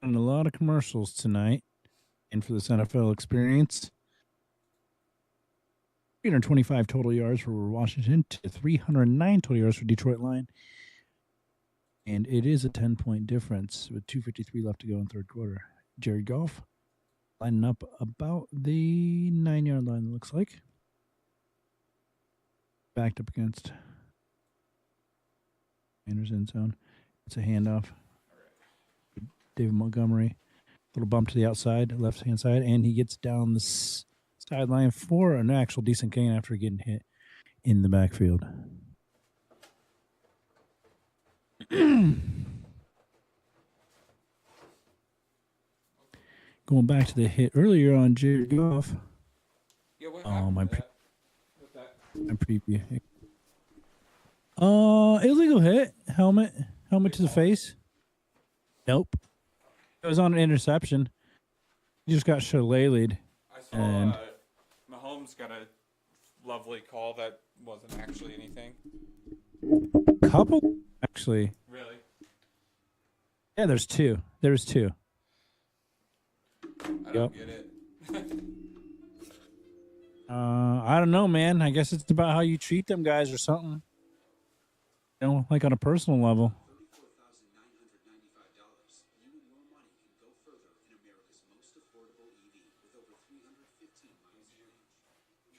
And a lot of commercials tonight. And for this NFL experience, 325 total yards for Washington to 309 total yards for Detroit Lion. And it is a 10-point difference with 2:53 left to go in third quarter. Jared Goff lining up about the 9-yard line, it looks like. Backed up against Anderson's zone. It's a handoff. David Montgomery. Little bump to the outside, left-hand side, and he gets down the sideline for an actual decent gain after getting hit in the backfield. Going back to the hit earlier on Jared Goff. Yeah, what happened with that? I'm preview. Illegal hit. Helmet to the face. Nope. It was on an interception. He just got shillelied. I saw Mahomes got a lovely call that wasn't actually anything. Couple, actually. Really? Yeah, there's two. There's two. I don't get it. I don't know, man. I guess it's about how you treat them guys or something. You know, like on a personal level.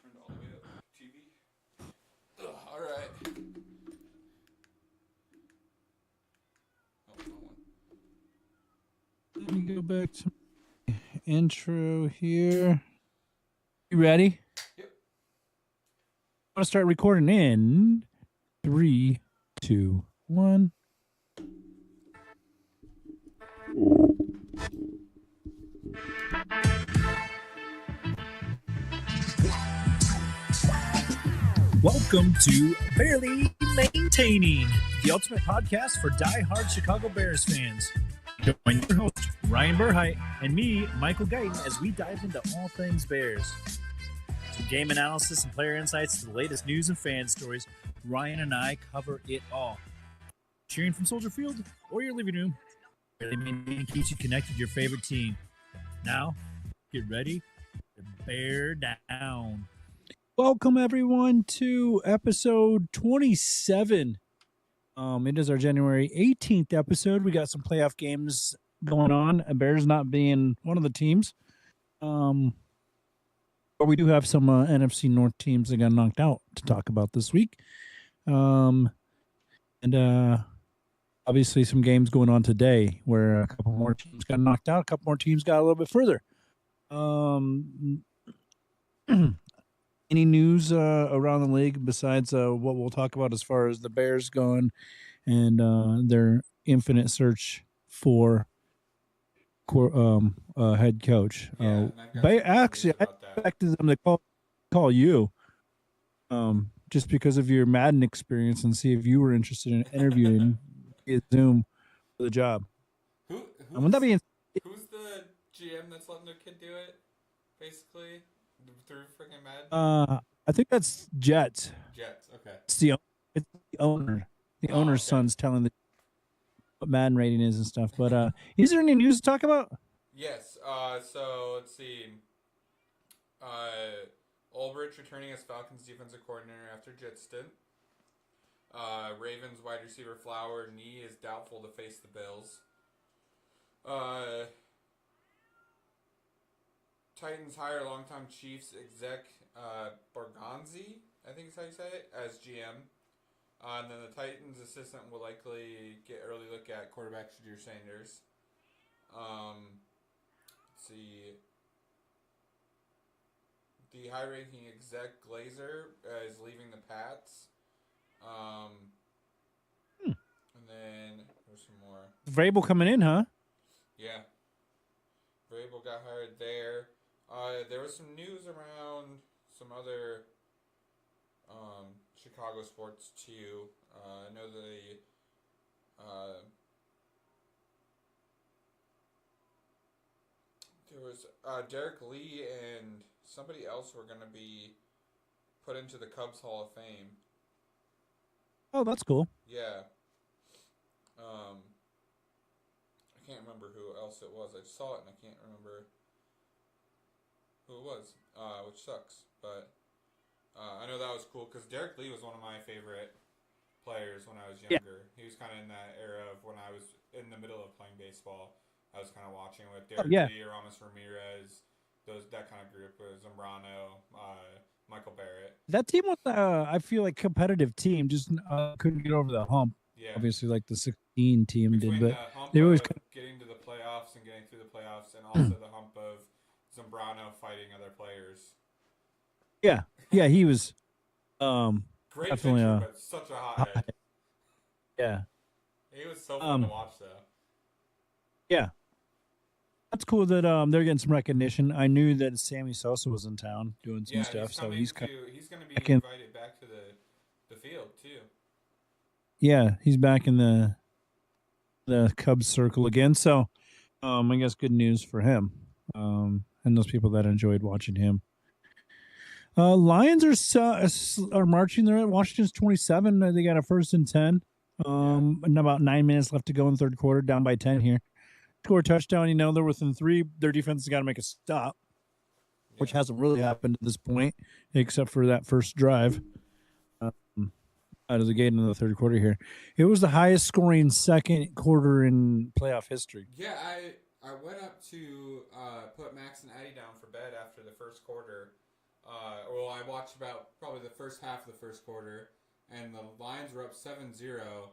Turned all the way up TV. Ugh, all right. Oh, no one. Let me go back to my intro here. You ready? Yep. I want to start recording in 3, 2, 1. Welcome to Barely Maintaining, the ultimate podcast for die-hard Chicago Bears fans. Join your host, Ryan Burheit, and me, Michael Guyton, as we dive into all things Bears. From game analysis and player insights to the latest news and fan stories, Ryan and I cover it all. Cheering from Soldier Field or your living room, Barely Maintaining keeps you connected to your favorite team. Now, get ready to bear down. Welcome, everyone, to episode 27. It is our January 18th episode. We got some playoff games going on. Bears not being one of the teams. But we do have some NFC North teams that got knocked out to talk about this week. And obviously some games going on today where a couple more teams got knocked out. A couple more teams got a little bit further. Any news around the league besides what we'll talk about as far as the Bears going and their infinite search for head coach? Actually, I expected them to call you just because of your Madden experience and see if you were interested in interviewing via Zoom for the job. Who's the GM that's letting their kid do it, basically? Through freaking Madden? I think that's Jets. Jets, okay. It's the owner. The owner's son's telling what Madden rating is and stuff. But is there any news to talk about? Yes. So let's see. Ulbrich returning as Falcons defensive coordinator after Jets stint. Ravens wide receiver Flower knee is doubtful to face the Bills. Titans hire longtime Chiefs exec Borgonzi, I think is how you say it, as GM. And then the Titans assistant will likely get early look at quarterback Shadir Sanders. Let's see. The high-ranking exec Glazer is leaving the Pats. And then there's some more. Vrabel coming in, huh? Yeah. Vrabel got hired there. There was some news around some other Chicago sports too. I know there was Derek Lee and somebody else were going to be put into the Cubs Hall of Fame. Oh, that's cool. Yeah. I can't remember who else it was. I saw it and I can't remember who it was, which sucks. But I know that was cool because Derek Lee was one of my favorite players when I was younger. He was kind of in that era of when I was in the middle of playing baseball. I was kind of watching with Derek Lee, Ramos Ramirez, that kind of group with Zambrano, Michael Barrett. That team was, I feel like, competitive team. Just couldn't get over the hump. Yeah. Obviously, like the 16 team Between did, but the hump they always of getting to the playoffs and getting through the playoffs, and also the hump of Zambrano fighting other players. Yeah, he was great definitely pitcher, but such a hothead. Yeah, he was so fun to watch, though. Yeah, that's cool that they're getting some recognition. I knew that Sammy Sosa was in town doing some stuff, so he's going to be invited back to the field too. Yeah, he's back in the Cubs circle again. So, I guess good news for him, and those people that enjoyed watching him. Lions are marching. They're at Washington's 27. They got a 1st and 10. And about 9 minutes left to go in the third quarter, down by 10 here. Score a touchdown, they're within 3. Their defense has got to make a stop, which hasn't really happened at this point, except for that first drive out of the gate in the third quarter here. It was the highest scoring second quarter in playoff history. Yeah, I went up to put Max and Addie down for bed after the first quarter. I watched about probably the first half of the first quarter, and the Lions were up 7-0.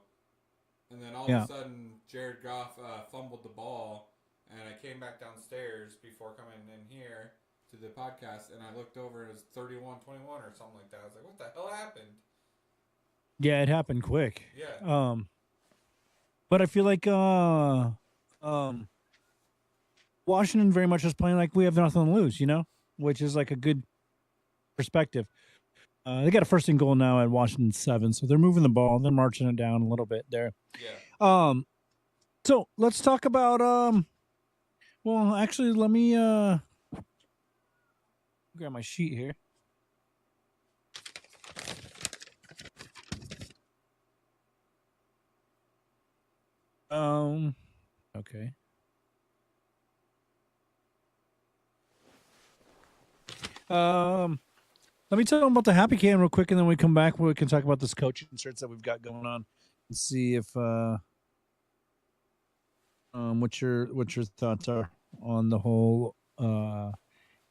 And then all of a sudden, Jared Goff fumbled the ball, and I came back downstairs before coming in here to the podcast, and I looked over, and it was 31-21 or something like that. I was like, what the hell happened? Yeah, it happened quick. Yeah. But I feel like Washington very much is playing like we have nothing to lose, which is like a good perspective. They got a 1st and goal now at Washington 7, so they're moving the ball. They're marching it down a little bit there. Yeah. So let's talk about well, actually, let me grab my sheet here. Okay. Let me tell them about the Happy Can real quick, and then we come back where we can talk about this coaching search that we've got going on and see if what your thoughts are on the whole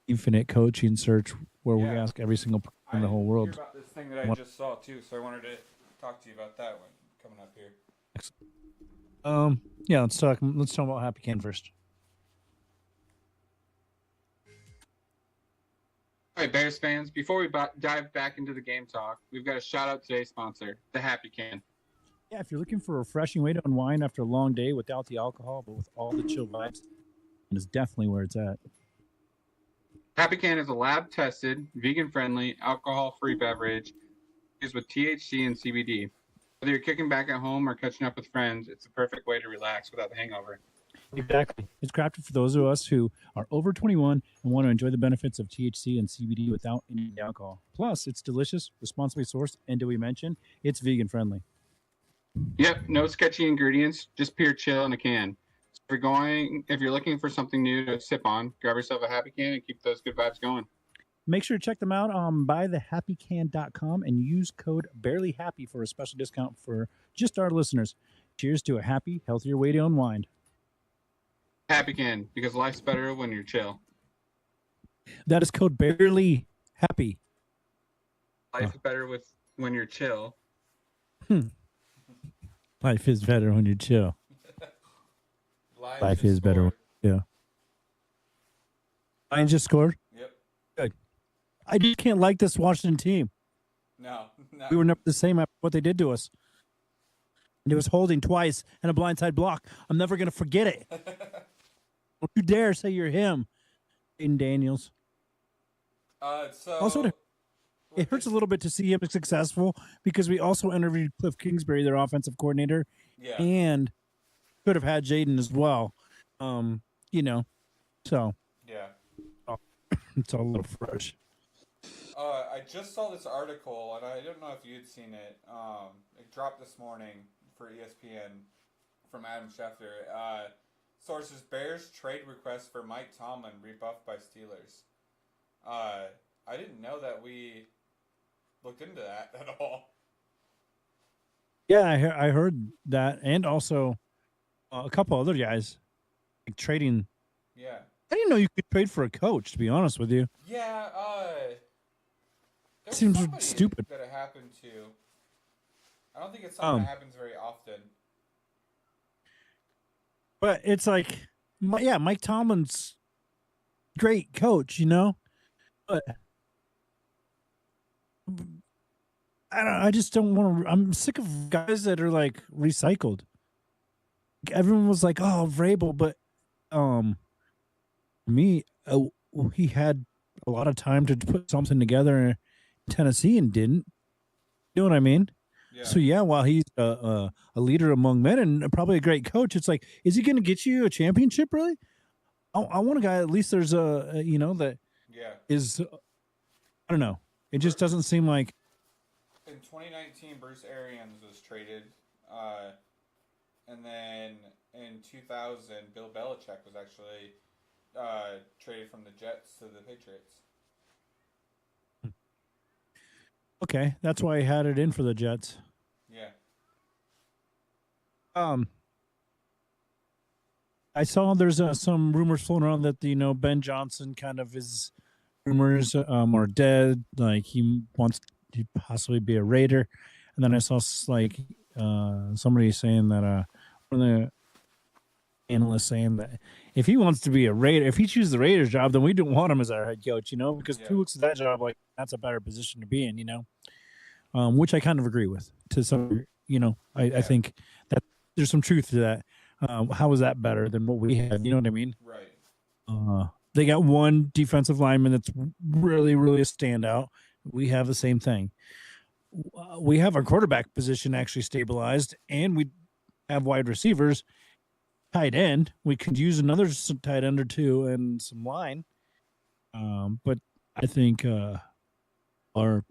infinite coaching search where we ask every single person in the whole world. I hear about this thing that I just saw too, so I wanted to talk to you about that one coming up here. Yeah, let's talk about Happy Can first. All right, Bears fans, before we dive back into the game talk, we've got to shout out today's sponsor, the Happy Can. Yeah, if you're looking for a refreshing way to unwind after a long day without the alcohol, but with all the chill vibes, it is definitely where it's at. Happy Can is a lab-tested, vegan-friendly, alcohol-free beverage used with THC and CBD. Whether you're kicking back at home or catching up with friends, it's the perfect way to relax without the hangover. Exactly. It's crafted for those of us who are over 21 and want to enjoy the benefits of THC and CBD without any alcohol. Plus, it's delicious, responsibly sourced, and do we mention, it's vegan-friendly. Yep, no sketchy ingredients, just pure chill in a can. So if you're looking for something new to sip on, grab yourself a Happy Can and keep those good vibes going. Make sure to check them out on buythehappycan.com and use code BARELYHAPPY for a special discount for just our listeners. Cheers to a happy, healthier way to unwind. Happy Can, because life's better when you're chill. That is code BARELYHAPPY. Life is better when you're chill. Life is better when you're chill. Life is better when you're chill. Lions just scored? Yep. Good. I just can't like this Washington team. No. We were never the same after what they did to us. And it was holding twice and a blindside block. I'm never going to forget it. Don't you dare say you're him, Aiden Daniels. Also, it hurts a little bit to see him successful because we also interviewed Cliff Kingsbury, their offensive coordinator, and could have had Jaden as well. So yeah, it's all a little fresh. I just saw this article, and I don't know if you'd seen it. It dropped this morning for ESPN from Adam Schefter. Sources: Bears trade request for Mike Tomlin rebuffed by Steelers. I didn't know that we looked into that at all. Yeah, I heard that, and also a couple other guys like trading. Yeah. I didn't know you could trade for a coach. To be honest with you, Yeah. There's seems somebody stupid. that it happened to. I don't think it's something that happens very often. But it's like, Mike Tomlin's great coach, you know, but I just don't want to. I'm sick of guys that are like recycled. Everyone was like, "Oh, Vrabel," but me, he had a lot of time to put something together in Tennessee and didn't. You know what I mean? Yeah. So yeah, while he's a leader among men and probably a great coach, it's like, is he going to get you a championship? Really? I want a guy. At least there's that Yeah. is. I don't know. It just doesn't seem like. In 2019, Bruce Arians was traded, and then in 2000, Bill Belichick was actually traded from the Jets to the Patriots. Okay, that's why he had it in for the Jets. Yeah. I saw there's some rumors floating around that Ben Johnson kind of is rumors are dead. Like he wants to possibly be a Raider, and then I saw like somebody saying that one of the analysts saying that if he wants to be a Raider, if he chooses the Raiders job, then we don't want him as our head coach, because Yeah. who looks at that job like that's a better position to be in, which I kind of agree with to some, I think that there's some truth to that. How is that better than what we have? You know what I mean? Right. They got one defensive lineman that's really, really a standout. We have the same thing. We have our quarterback position actually stabilized, and we have wide receivers, tight end. We could use another tight end or two and some line. But I think our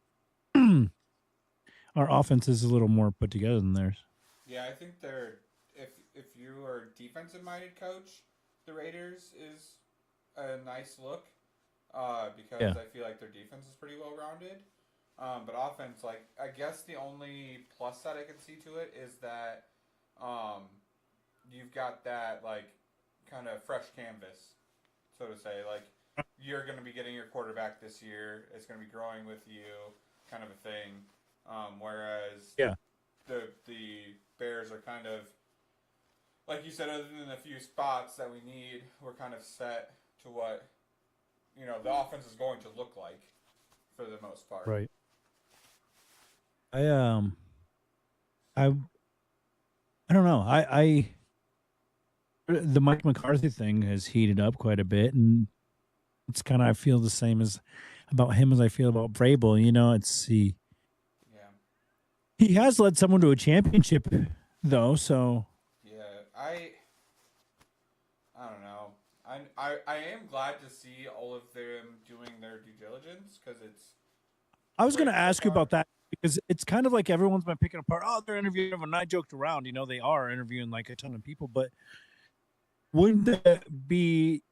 our offense is a little more put together than theirs. Yeah, I think they're if you are a defensive minded coach, the Raiders is a nice look because I feel like their defense is pretty well rounded. But offense, like I guess the only plus side I can see to it is that you've got that like kind of fresh canvas, so to say. Like you're going to be getting your quarterback this year. It's going to be growing with you, kind of a thing. Whereas the Bears are kind of, like you said, other than a few spots that we need, we're kind of set to what the offense is going to look like for the most part. Right. I don't know. The Mike McCarthy thing has heated up quite a bit, and it's kind of I feel the same about him as I feel about Vrabel. He has led someone to a championship, though. So I don't know. I am glad to see all of them doing their due diligence because it's. I was going to ask you about that because it's kind of like everyone's been picking apart. Oh, they're interviewing everyone. And I joked around. They are interviewing like a ton of people, but wouldn't that be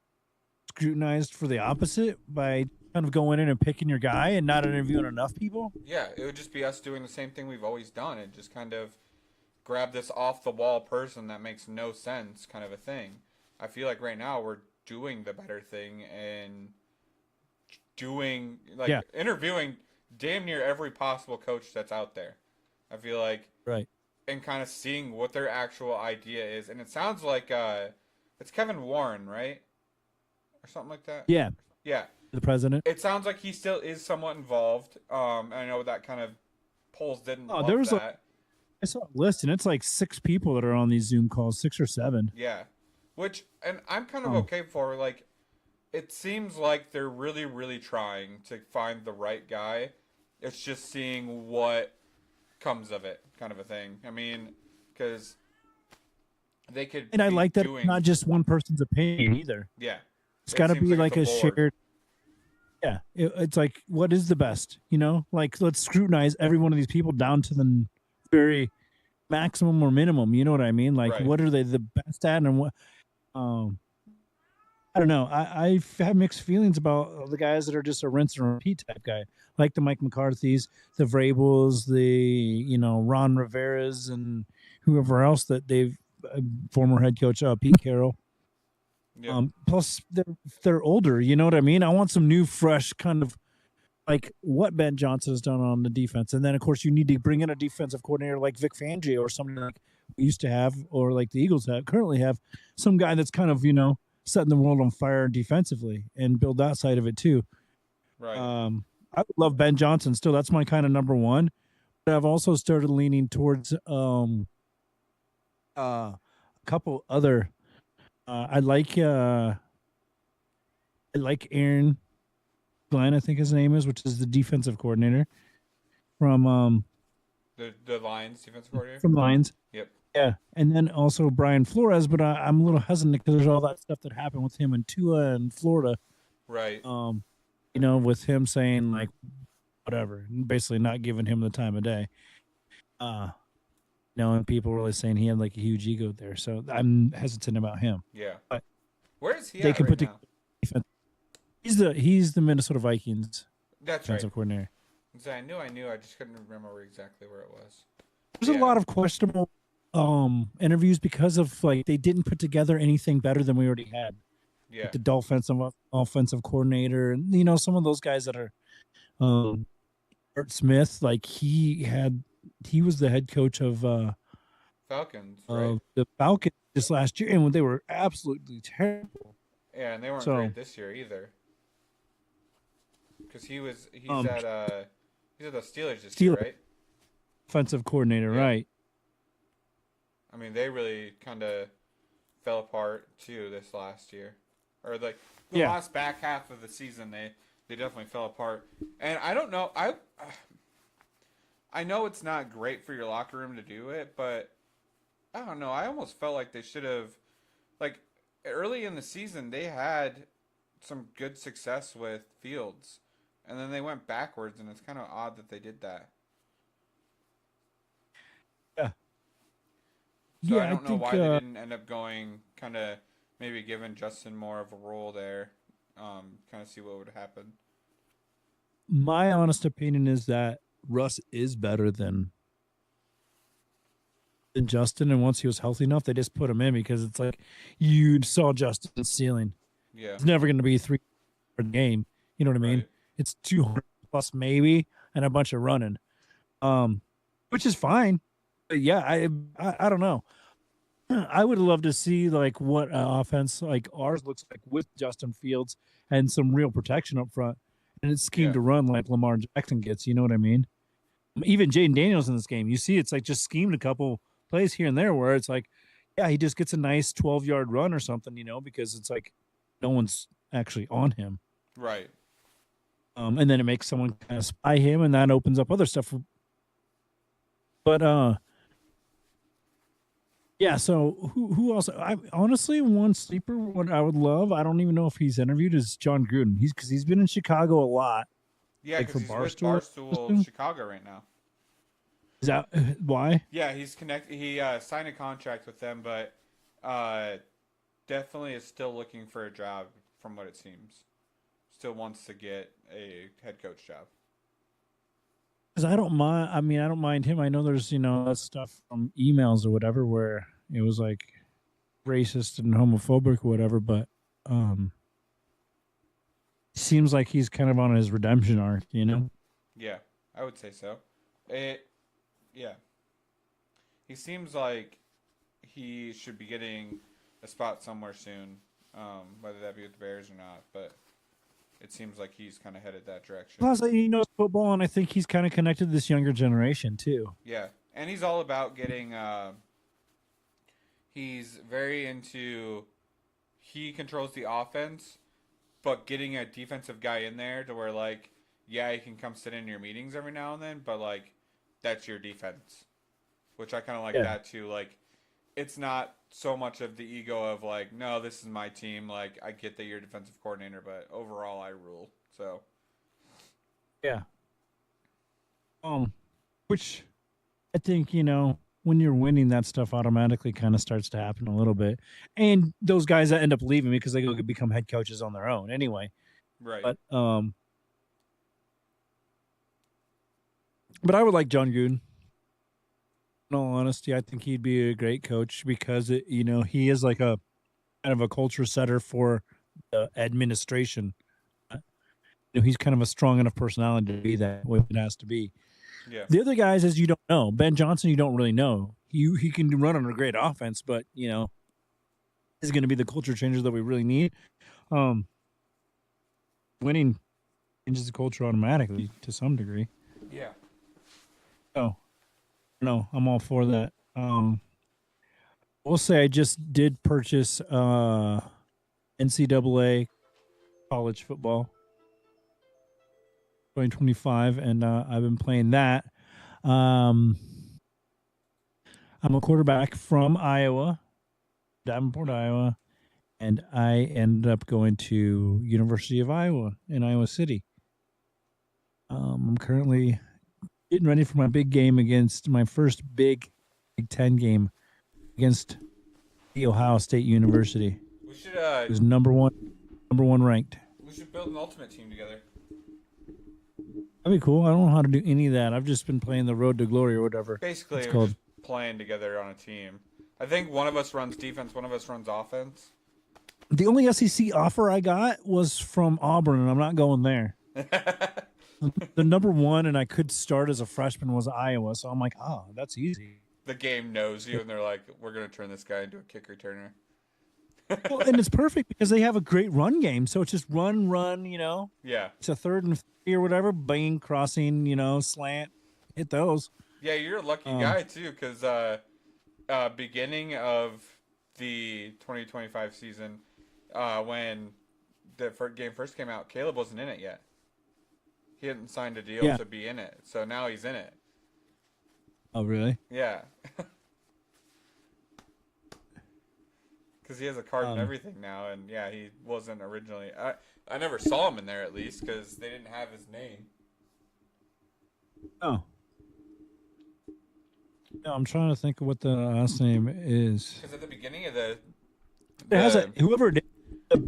scrutinized for the opposite by kind of going in and picking your guy and not interviewing enough people? Yeah, it would just be us doing the same thing we've always done and just kind of grab this off the wall person that makes no sense kind of a thing. I feel like right now we're doing the better thing and doing interviewing damn near every possible coach that's out there. I feel like right, and kind of seeing what their actual idea is, and it sounds like it's Kevin Warren, right, or something like that. Yeah, the president. It sounds like he still is somewhat involved. I know that kind of polls didn't. Oh, there was I saw a list, and it's like 6 people that are on these Zoom calls, 6 or 7. Yeah, and I'm kind of okay for like. It seems like they're really, really trying to find the right guy. It's just seeing what comes of it, kind of a thing. I mean, because they could. And I like that it's not just one person's opinion either. Yeah, it's got to be like a shared. Yeah, it's like what is the best? Like let's scrutinize every one of these people down to the very maximum or minimum. You know what I mean? Like what are they the best at, and what? Um, I don't know. I have mixed feelings about the guys that are just a rinse and repeat type guy, like the Mike McCarthy's, the Vrabels, the Ron Rivera's, and whoever else that they've former head coach Pete Carroll. Yeah. Plus they're older. You know what I mean? I want some new, fresh kind of like what Ben Johnson has done on the defense, and then of course you need to bring in a defensive coordinator like Vic Fangio or something like we used to have, or like the Eagles currently have, some guy that's kind of setting the world on fire defensively and build that side of it too. Right. I love Ben Johnson still. That's my kind of number one. But I've also started leaning towards a couple other. I like Aaron Glenn, I think his name is, which is the defensive coordinator from The Lions defensive coordinator. from Lions. Yep. Yeah, and then also Brian Flores, but I'm a little hesitant because there's all that stuff that happened with him in Tua and Florida. Right. With him saying like whatever, basically not giving him the time of day. And people really saying he had like a huge ego there, so I'm hesitant about him. Yeah. But where is he they at can right put now? defense. He's the Minnesota Vikings That's defensive right. coordinator. I knew. I just couldn't remember exactly where it was. There's a lot of questionable interviews because of like they didn't put together anything better than we already had. Yeah. Like the Dolphins offensive coordinator, and some of those guys that are Art Smith, like he was the head coach of Falcons, right? the Falcons this last year, and they were absolutely terrible. Yeah, and they weren't great this year either. Because he's at the Steelers this year, right? Offensive coordinator, Yeah. right? I mean, they really kind of fell apart too this last year, or like the last back half of the season. They definitely fell apart, and I don't know. I know it's not great for your locker room to do it, but I don't know. I almost felt like they should have, like early in the season, they had some good success with Fields, and then they went backwards, and it's kind of odd that they did that. Yeah. So I don't know why they didn't end up going kind of maybe giving Justin more of a role there, kind of see what would happen. My honest opinion is that Russ is better than Justin, and once he was healthy enough, they just put him in because it's like you saw Justin's ceiling. Yeah, it's never going to be 3 per game. You know what I mean? Right. It's 200 plus maybe, and a bunch of running, which is fine. But yeah, I don't know. I would love to see like what offense like ours looks like with Justin Fields and some real protection up front, and it's schemed to run like Lamar Jackson gets. You know what I mean? Even Jaden Daniels in this game, you see, it's like just schemed a couple plays here and there where it's like, yeah, he just gets a nice 12-yard run or something, because it's like no one's actually on him. Right. And then it makes someone kind of spy him, and that opens up other stuff. But yeah, so who else? I honestly, one sleeper, what I would love, I don't even know if he's interviewed, is John Gruden. Because he's been in Chicago a lot. Yeah, like because he's Barstool. with Barstool Chicago right now. Is that why? Yeah, he's connected. He signed a contract with them, but definitely is still looking for a job, from what it seems. Still wants to get a head coach job. Because I don't mind. I mean, I don't mind him. I know there's that stuff from emails or whatever where it was like racist and homophobic or whatever, but seems like he's kind of on his redemption arc, Yeah, I would say so. Yeah. He seems like he should be getting a spot somewhere soon, whether that be with the Bears or not, but it seems like he's kind of headed that direction. Plus, he knows football, and I think he's kind of connected to this younger generation, too. Yeah, and he's all about getting he's very into, he controls the offense, but getting a defensive guy in there to where, like, yeah, he can come sit in your meetings every now and then, but, like, that's your defense. Which I kind of like that, too. Like, it's not so much of the ego of, like, no, this is my team. Like, I get that you're a defensive coordinator, but overall I rule. So. Yeah. Which I think, when you're winning, that stuff automatically kind of starts to happen a little bit. And those guys that end up leaving because they go become head coaches on their own anyway. Right. But I would like John Gruden. In all honesty, I think he'd be a great coach because he is like a kind of a culture setter for the administration. He's kind of a strong enough personality to be that way it has to be. Yeah. The other guys, as you don't know, Ben Johnson, you don't really know. He can run on a great offense, but is going to be the culture changer that we really need. Winning changes the culture automatically to some degree. Yeah. Oh, no, I'm all for that. We'll say I just did purchase NCAA college football 2025, and I've been playing that. I'm a quarterback from Iowa, Davenport, Iowa, and I ended up going to University of Iowa in Iowa City. I'm currently getting ready for my big game against my first Big Ten game against the Ohio State University. We should. It was number one ranked. We should build an ultimate team together. That'd be cool. I don't know how to do any of that. I've just been playing the Road to Glory or whatever. Basically, it's we're called. just playing together on a team. I think one of us runs defense, one of us runs offense. The only SEC offer I got was from Auburn, and I'm not going there. The number one, and I could start as a freshman, was Iowa. So I'm like, oh, that's easy. The game knows you, and they're like, we're going to turn this guy into a kick returner. Well, and it's perfect because they have a great run game. So it's just run, Yeah. It's a 3rd and 3 or whatever, bang, crossing, slant, hit those. Yeah, you're a lucky guy, too, because beginning of the 2025 season, when the game first came out, Caleb wasn't in it yet. He hadn't signed a deal to be in it, so now he's in it. Oh, really? Yeah. Because he has a card and everything now, and yeah, he wasn't originally. I never saw him in there at least because they didn't have his name. Oh. No, I'm trying to think of what the last name is. Because at the beginning of the it has whoever did,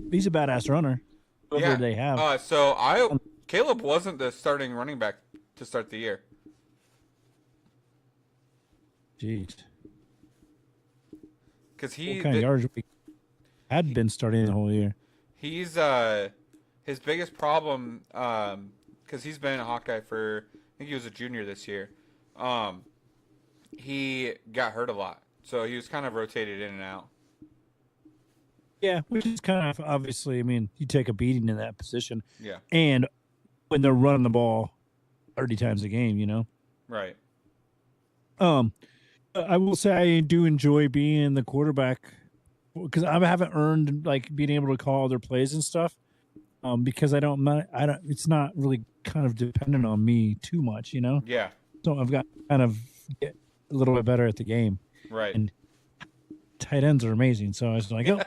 he's a badass runner. Whoever they have. Caleb wasn't the starting running back to start the year. Jeez. Because what kind of yards had been starting the whole year. He's his biggest problem because he's been a Hawkeye for, I think he was a junior this year. He got hurt a lot, so he was kind of rotated in and out. Yeah, which is kind of obviously. I mean, you take a beating in that position. Yeah. And when they're running the ball 30 times a game, Right. I will say I do enjoy being the quarterback because I haven't earned like being able to call their plays and stuff. Because I don't. It's not really kind of dependent on me too much, Yeah. So I've got to kind of get a little bit better at the game. Right. And tight ends are amazing. So I was like, oh,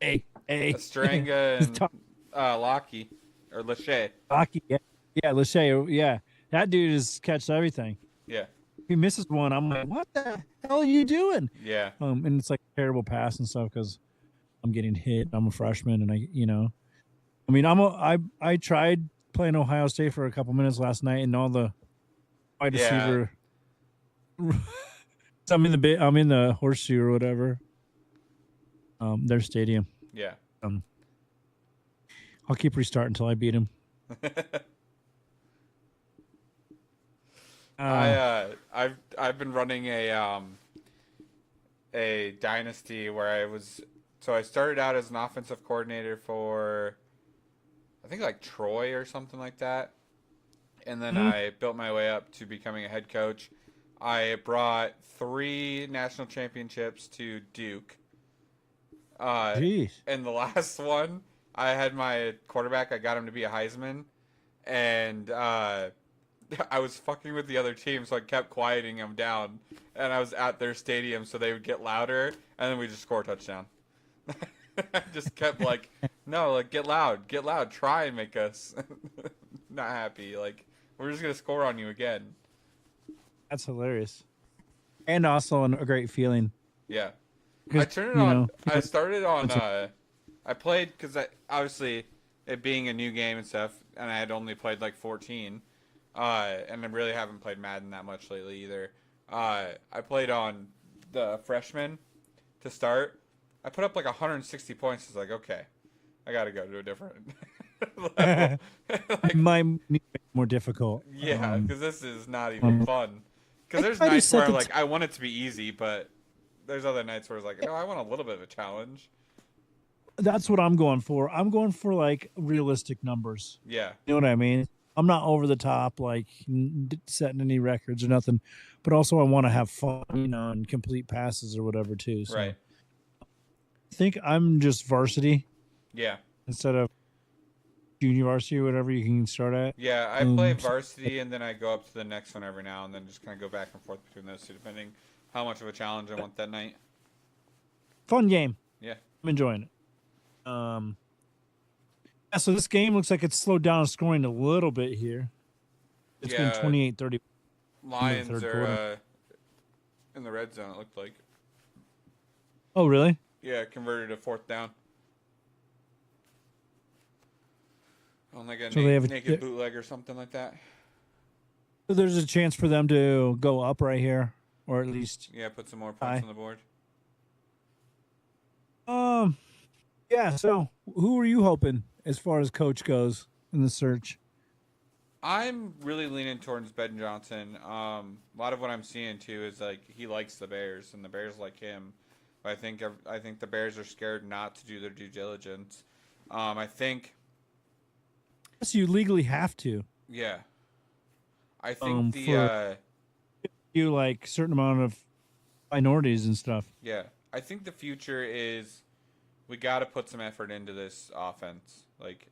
hey. Estranga and Lockie or Lachey. Lockie, yeah, Lachey, yeah. That dude is catch everything. Yeah. He misses one. I'm like, what the hell are you doing? Yeah. And it's like a terrible pass and stuff because I'm getting hit. I'm a freshman, and I mean, I tried playing Ohio State for a couple minutes last night, and all the wide receiver. So I'm in the horseshoe or whatever. Their stadium. Yeah. I'll keep restarting until I beat him. I've been running a dynasty where I started out as an offensive coordinator for I think like Troy or something like that. And then I built my way up to becoming a head coach. I brought 3 national championships to Duke. Jeez. And the last one, I had my quarterback, I got him to be a Heisman. And I was fucking with the other team, so I kept quieting them down. And I was at their stadium, so they would get louder, and then we just score a touchdown. I just kept like, no, like get loud, try and make us not happy. Like we're just gonna score on you again. That's hilarious. and also a great feeling. Yeah. I 'Cause, turned it you on. know, I started on. I played because obviously it being a new game and stuff, and I had only played like 14, and I really haven't played Madden that much lately either. I played on the freshman to start. I put up like 160 points. It's like, okay, I got to go to a different level. Like, my more difficult. yeah, because this is not even fun. Because there's I just nights where set I'm the like, I want it to be easy, but there's other nights where it's like, no, I want a little bit of a challenge. That's what I'm going for. I'm going for like realistic numbers. Yeah, You know what I mean? I'm not over the top, like setting any records or nothing, but also I want to have fun, and complete passes or whatever too. So right. I think I'm just varsity Yeah. instead of junior varsity or whatever you can start at. Yeah, I play varsity and then I go up to the next one every now and then, just kind of go back and forth between those two, depending how much of a challenge I want that night. Fun game. Yeah. I'm enjoying it. Yeah, so this game looks like it's slowed down scoring a little bit here. It's been 28-30. Lions third are quarter. in the red zone, it looked like. Oh, really? Yeah, converted a fourth down. On like a So they have a- naked bootleg or something like that. So there's a chance for them to go up right here, or at least. Yeah, put some more points on the board. Yeah. So who are you hoping as far as coach goes in the search? I'm really leaning towards Ben Johnson. A lot of what I'm seeing too is like he likes the Bears and the Bears like him. But I think the Bears are scared not to do their due diligence. I think. So you legally have to. Yeah. I think you like certain amount of minorities and stuff. Yeah, I think the future is we got to put some effort into this offense. Like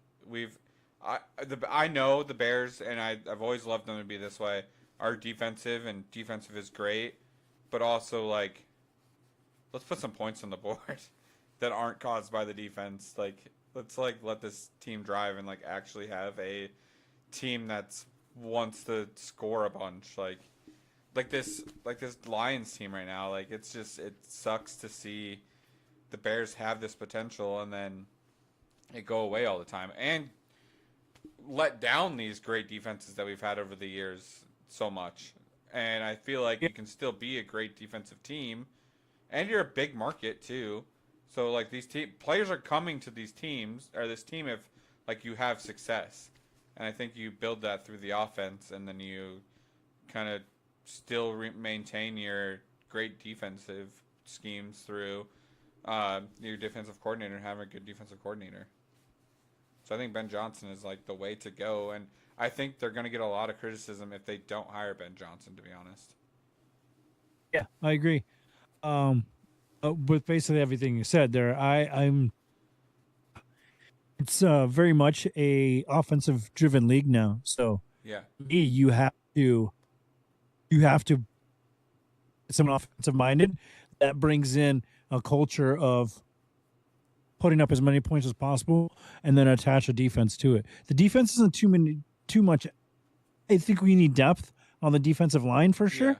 I know the Bears, and I've always loved them to be this way. Are defensive, and defensive is great, but also like let's put some points on the board that aren't caused by the defense. Like let's let this team drive and like actually have a team that's wants to score a bunch. Like this Lions team right now. Like it sucks to see the Bears have this potential and then it go away all the time and let down these great defenses that we've had over the years so much. And I feel like you can still be a great defensive team, and you're a big market too. So like these players are coming to these teams or this team if like you have success. And I think you build that through the offense, and then you kind of still maintain your great defensive schemes through your defensive coordinator and having a good defensive coordinator. So I think Ben Johnson is like the way to go, and I think they're going to get a lot of criticism if they don't hire Ben Johnson, to be honest. Yeah, I agree. With basically everything you said there, I'm. It's very much a offensive driven league now. So yeah, you have to someone offensive minded that brings in a culture of putting up as many points as possible and then attach a defense to it. The defense isn't too much. I think we need depth on the defensive line for sure.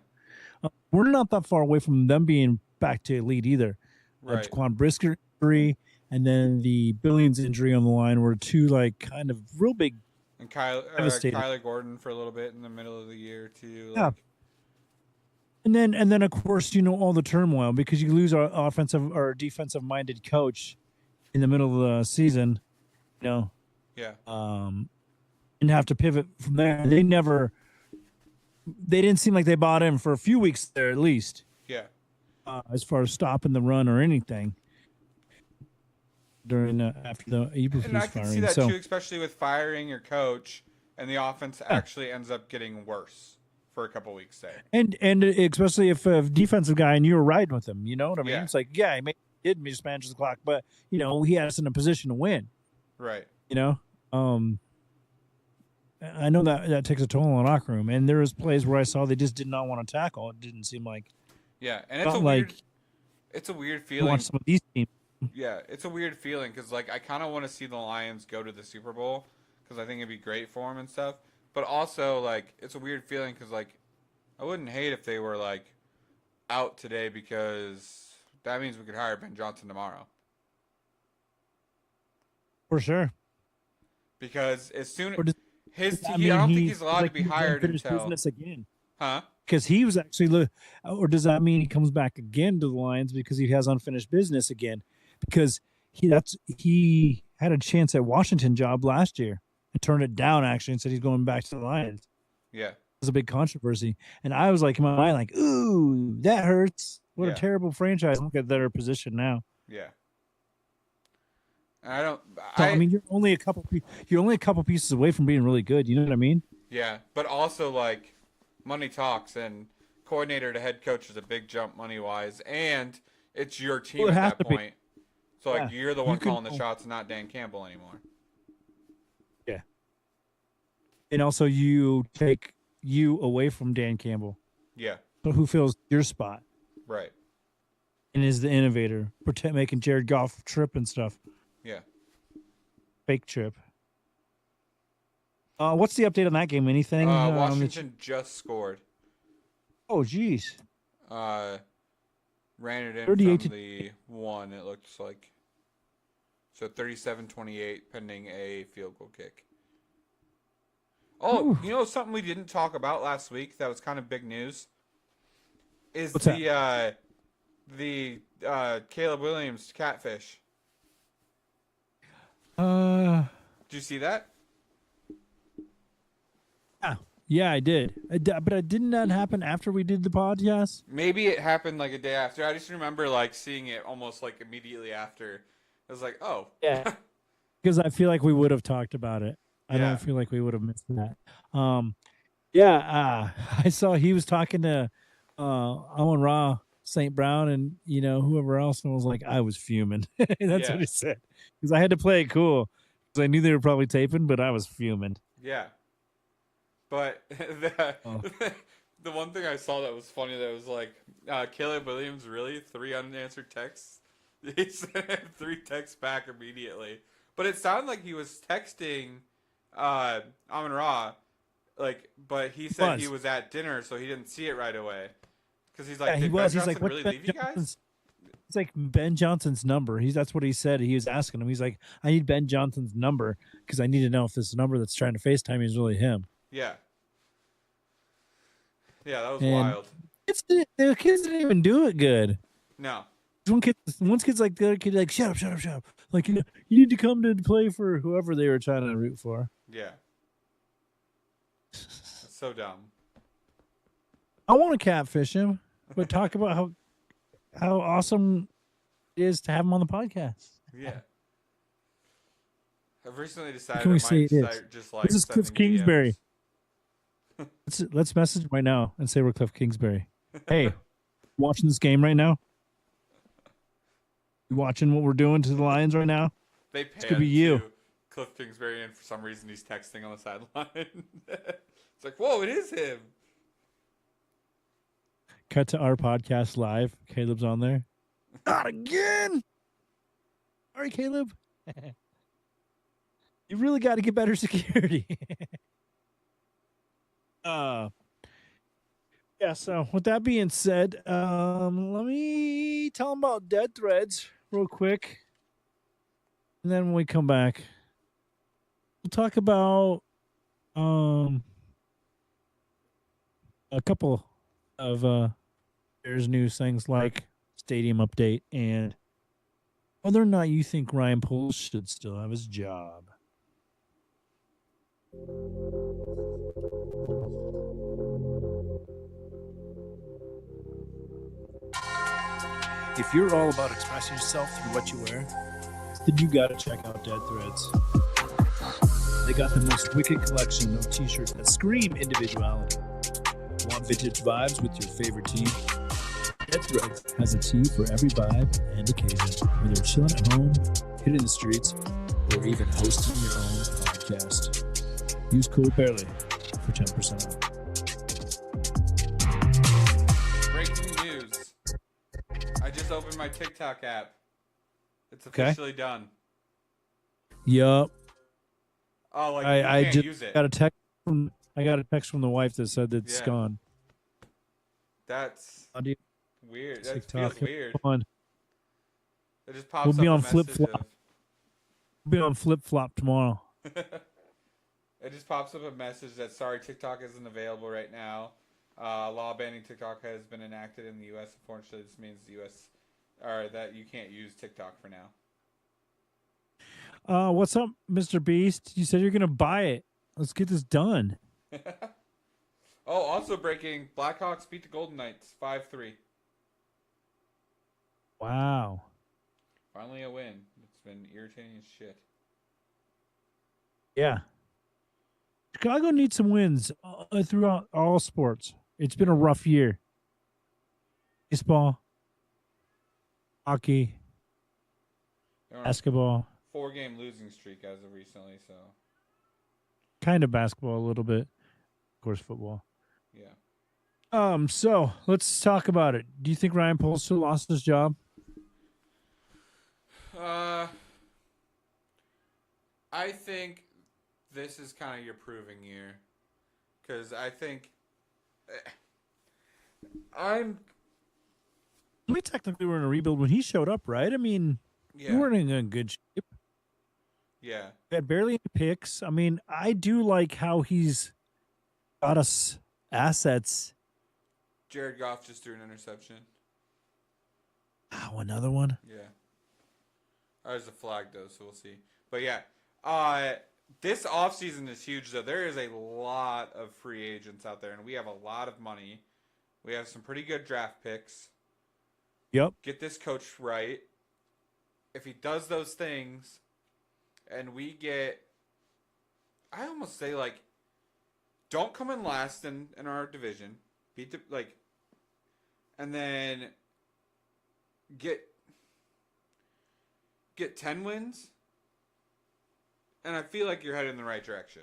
Yeah. We're not that far away from them being back to elite either. Right. Jaquan Brisker injury and then the Billions injury on the line were two like kind of real big. And Kyler Gordon for a little bit in the middle of the year too. Yeah. And then of course, all the turmoil because you lose our offensive or defensive minded coach in the middle of the season, Yeah. And have to pivot from there. They didn't seem like they bought in for a few weeks there at least. Yeah. As far as stopping the run or anything during after the Eberflus firing. And I can firing. see that too, especially with firing your coach and the offense actually ends up getting worse for a couple weeks there. And especially if a defensive guy and you were riding with him, you know what I mean? Yeah. It's like, he did mismanage the clock, but he had us in a position to win. Right. I know that takes a toll on the locker room, and there was plays where I saw they just did not want to tackle. It didn't seem like. Yeah, and it's a weird feeling. Watch some of these teams. Yeah, it's a weird feeling because like I kind of want to see the Lions go to the Super Bowl because I think it'd be great for them and stuff. But also like it's a weird feeling because like I wouldn't hate if they were like out today because that means we could hire Ben Johnson tomorrow. For sure. Because as soon Or does I don't think he's allowed to be hired until business again. Huh? Because he was actually, or does that mean he comes back again to the Lions because he has unfinished business again? Because he had a chance at Washington job last year and turned it down actually and said he's going back to the Lions. Yeah. It was a big controversy, and I was like in my mind like, ooh, that hurts. What a terrible franchise. Look at their position now. Yeah. I don't. So, I mean, you're only a couple pieces away from being really good. You know what I mean? Yeah, but also like money talks, and coordinator to head coach is a big jump money wise, and it's your team at that point. So like you're the one calling the shots, not Dan Campbell anymore. Yeah. And also, you take you away from Dan Campbell. Yeah. So who fills your spot? Right. And is the innovator, making Jared Goff trip and stuff. Yeah. Fake trip. What's the update on that game? Anything? Washington just scored. Oh, geez. Ran it in from the 1, it looks like. So 37-28 pending a field goal kick. Oh, you know something we didn't talk about last week that was kind of big news? Is What's the Caleb Williams catfish. Did you see that? Yeah, I did. But didn't that happen after we did the podcast? Maybe it happened like a day after. I just remember like seeing it almost like immediately after. I was like, oh. Yeah. Because I feel like we would have talked about it. I don't feel like we would have missed that. I saw he was talking to Amon-Ra St. Brown and, whoever else. And I was like, I was fuming. That's what he said. Because I had to play it cool. Because I knew they were probably taping, but I was fuming. Yeah. But the one thing I saw that was funny that was like, Caleb Williams, really? 3 unanswered texts? He sent 3 texts back immediately. But it sounded like he was texting Amon-Ra, but he said he was at dinner, so he didn't see it right away. Because he's like, did Ben Johnson really leave you guys? It's like Ben Johnson's number. That's what he said. He was asking him. He's like, I need Ben Johnson's number because I need to know if this number that's trying to FaceTime is really him. Yeah. Yeah, that was wild. The kids didn't even do it good. No. One kid's like, the other kid like, shut up. Like, you need to come to play for whoever they were trying to root for. Yeah. That's so dumb. I want to catfish him, but talk about how awesome it is to have him on the podcast. Yeah. I've recently decided Can we say it is? Just like this is Cliff Kingsbury. Let's message him right now and say we're Cliff Kingsbury. Hey, watching this game right now? You watching what we're doing to the Lions right now? This could be you. Cliff Kingsbury, and for some reason he's texting on the sideline. It's like, whoa, it is him. Cut to our podcast live. Caleb's on there. Not again. Sorry, Caleb. You really got to get better security. Yeah, so with that being said, let me tell them about Dead Threads real quick. And then when we come back, we'll talk about a couple of Bears news things like stadium update and whether or not you think Ryan Poles should still have his job. If you're all about expressing yourself through what you wear, then you gotta check out Dead Threads. They got the most wicked collection of t-shirts that scream individuality. Want vintage vibes with your favorite team? Dead Threads has a tee for every vibe and occasion, whether you're chilling at home, hitting the streets, or even hosting your own podcast. Use code BARELY for 10% off. Breaking news. I just opened my TikTok app. It's officially done. Yup. Oh, like I you can't just use it. got a text from the wife that said that it's gone. That's Weird. That TikTok. feels weird. Fun. It just pops We'll be up on a message flip-flop. of. We'll be on flip flop tomorrow. It just pops up a message that sorry TikTok isn't available right now. Law banning TikTok has been enacted in the U.S. Unfortunately, this means the U.S. or that you can't use TikTok for now. What's up, Mr. Beast? You said you're gonna buy it. Let's get this done. Oh, also breaking: Blackhawks beat the Golden Knights 5-3. Wow. Finally a win. It's been irritating as shit. Yeah. Chicago needs some wins throughout all sports. It's been a rough year. Baseball, hockey, They're on basketball, a 4-game losing streak as of recently, so kind of basketball a little bit. Of course, football. yeah. So let's talk about it. Do you think Ryan Poles lost his job? I think this is kind of your proving year, because I think We technically were in a rebuild when he showed up, right? I mean, we weren't in a good shape. Yeah. We had barely any picks. I mean, I do like how he's got us assets. Jared Goff just threw an interception. Oh, another one? Yeah. There's a flag, though, so we'll see. But yeah, this offseason is huge, though. There is a lot of free agents out there, and we have a lot of money. We have some pretty good draft picks. Yep. Get this coach right. If he does those things, and we get, I almost say, like, don't come in last in our division. Beat the, like, and then get 10 wins, and I feel like you're headed in the right direction.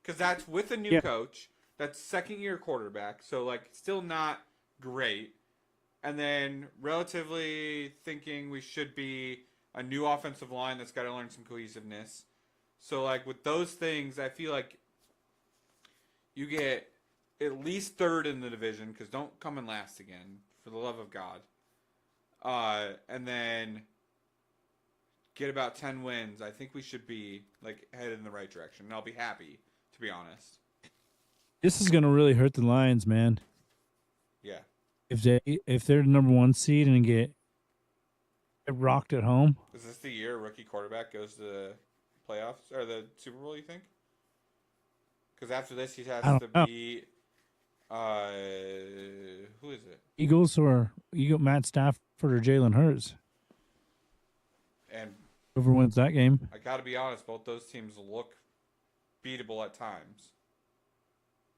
Because that's with a new coach. That's second-year quarterback, so, like, still not great. And then relatively thinking we should be a new offensive line that's got to learn some cohesiveness. So, like, with those things, I feel like you get at least third in the division, because don't come in last again, for the love of God. And then get about 10 wins. I think we should be, like, headed in the right direction. And I'll be happy, to be honest. This is going to really hurt the Lions, man. Yeah. If they're the number 1 seed and get rocked at home. Is this the year a rookie quarterback goes to the playoffs or the Super Bowl, you think? Because after this, he has to beat who is it? Eagles or Matt Stafford or Jalen Hurts. And whoever wins that game. I got to be honest, both those teams look beatable at times.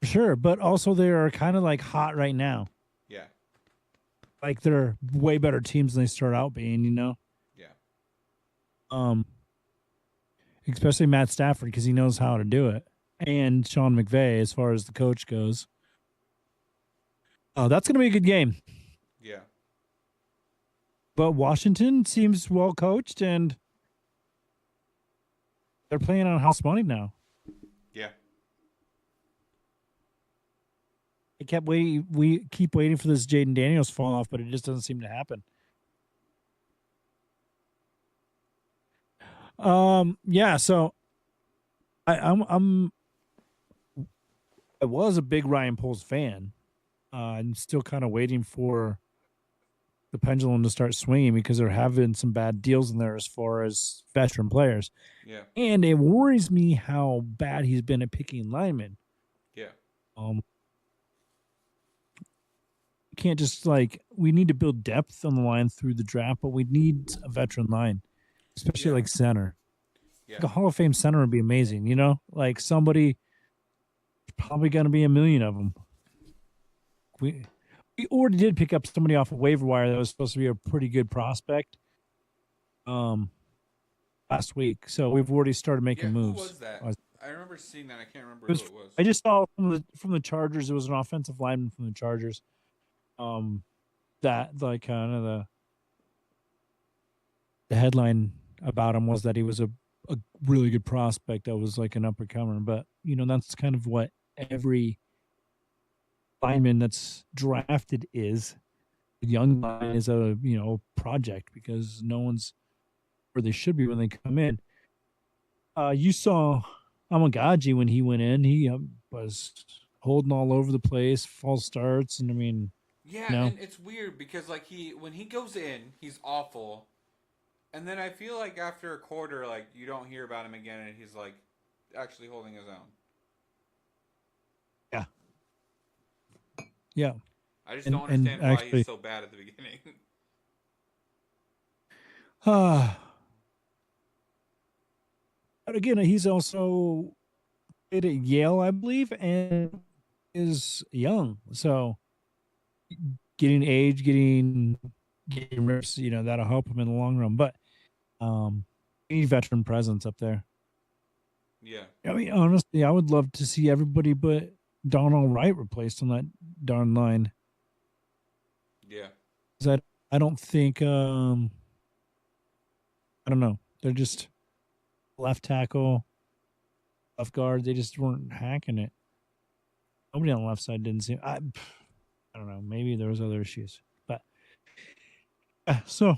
Sure, but also they are kind of like hot right now. Yeah. Like they're way better teams than they start out being, you know? Yeah. Especially Matt Stafford because he knows how to do it. And Sean McVay as far as the coach goes. Oh, that's going to be a good game. Yeah. But Washington seems well coached and they're playing on house money now. Yeah. We keep waiting for this Jaden Daniels fall off, but it just doesn't seem to happen. Yeah, so I was a big Ryan Poles fan. I'm still kind of waiting for the pendulum to start swinging because there have been some bad deals in there as far as veteran players. Yeah. And it worries me how bad he's been at picking linemen. Yeah. Can't just we need to build depth on the line through the draft, but we need a veteran line, especially like center. Yeah. Like a Hall of Fame center would be amazing, you know? Like somebody, probably going to be a million of them. We already did pick up somebody off a waiver wire that was supposed to be a pretty good prospect last week. So we've already started making moves. Who was that? I remember seeing that. I can't remember who it was. I just saw from the Chargers. It was an offensive lineman from the Chargers. That like kind of the headline about him was that he was a really good prospect that was like an up and comer. But you know, that's kind of what every lineman that's drafted is. young line is a project because no one's where they should be when they come in. You saw Amagaji when he went in; he was holding all over the place, false starts, and I mean, Yeah, you know, and it's weird because like when he goes in, he's awful, and then I feel like after a quarter, like you don't hear about him again, and he's like actually holding his own. yeah, yeah, I just don't and understand why he's actually, so bad at the beginning. uh, but again, he's also played at Yale, I believe, and is young, so getting age, getting reps, that'll help him in the long run. But we need veteran presence up there. Yeah, I mean, honestly, I would love to see everybody but Donald Wright replaced on that darn line. yeah, 'Cause I don't think I don't know. They're just left tackle, left guard. They just weren't hacking it. Nobody on the left side didn't seem. I don't know. Maybe there was other issues, but so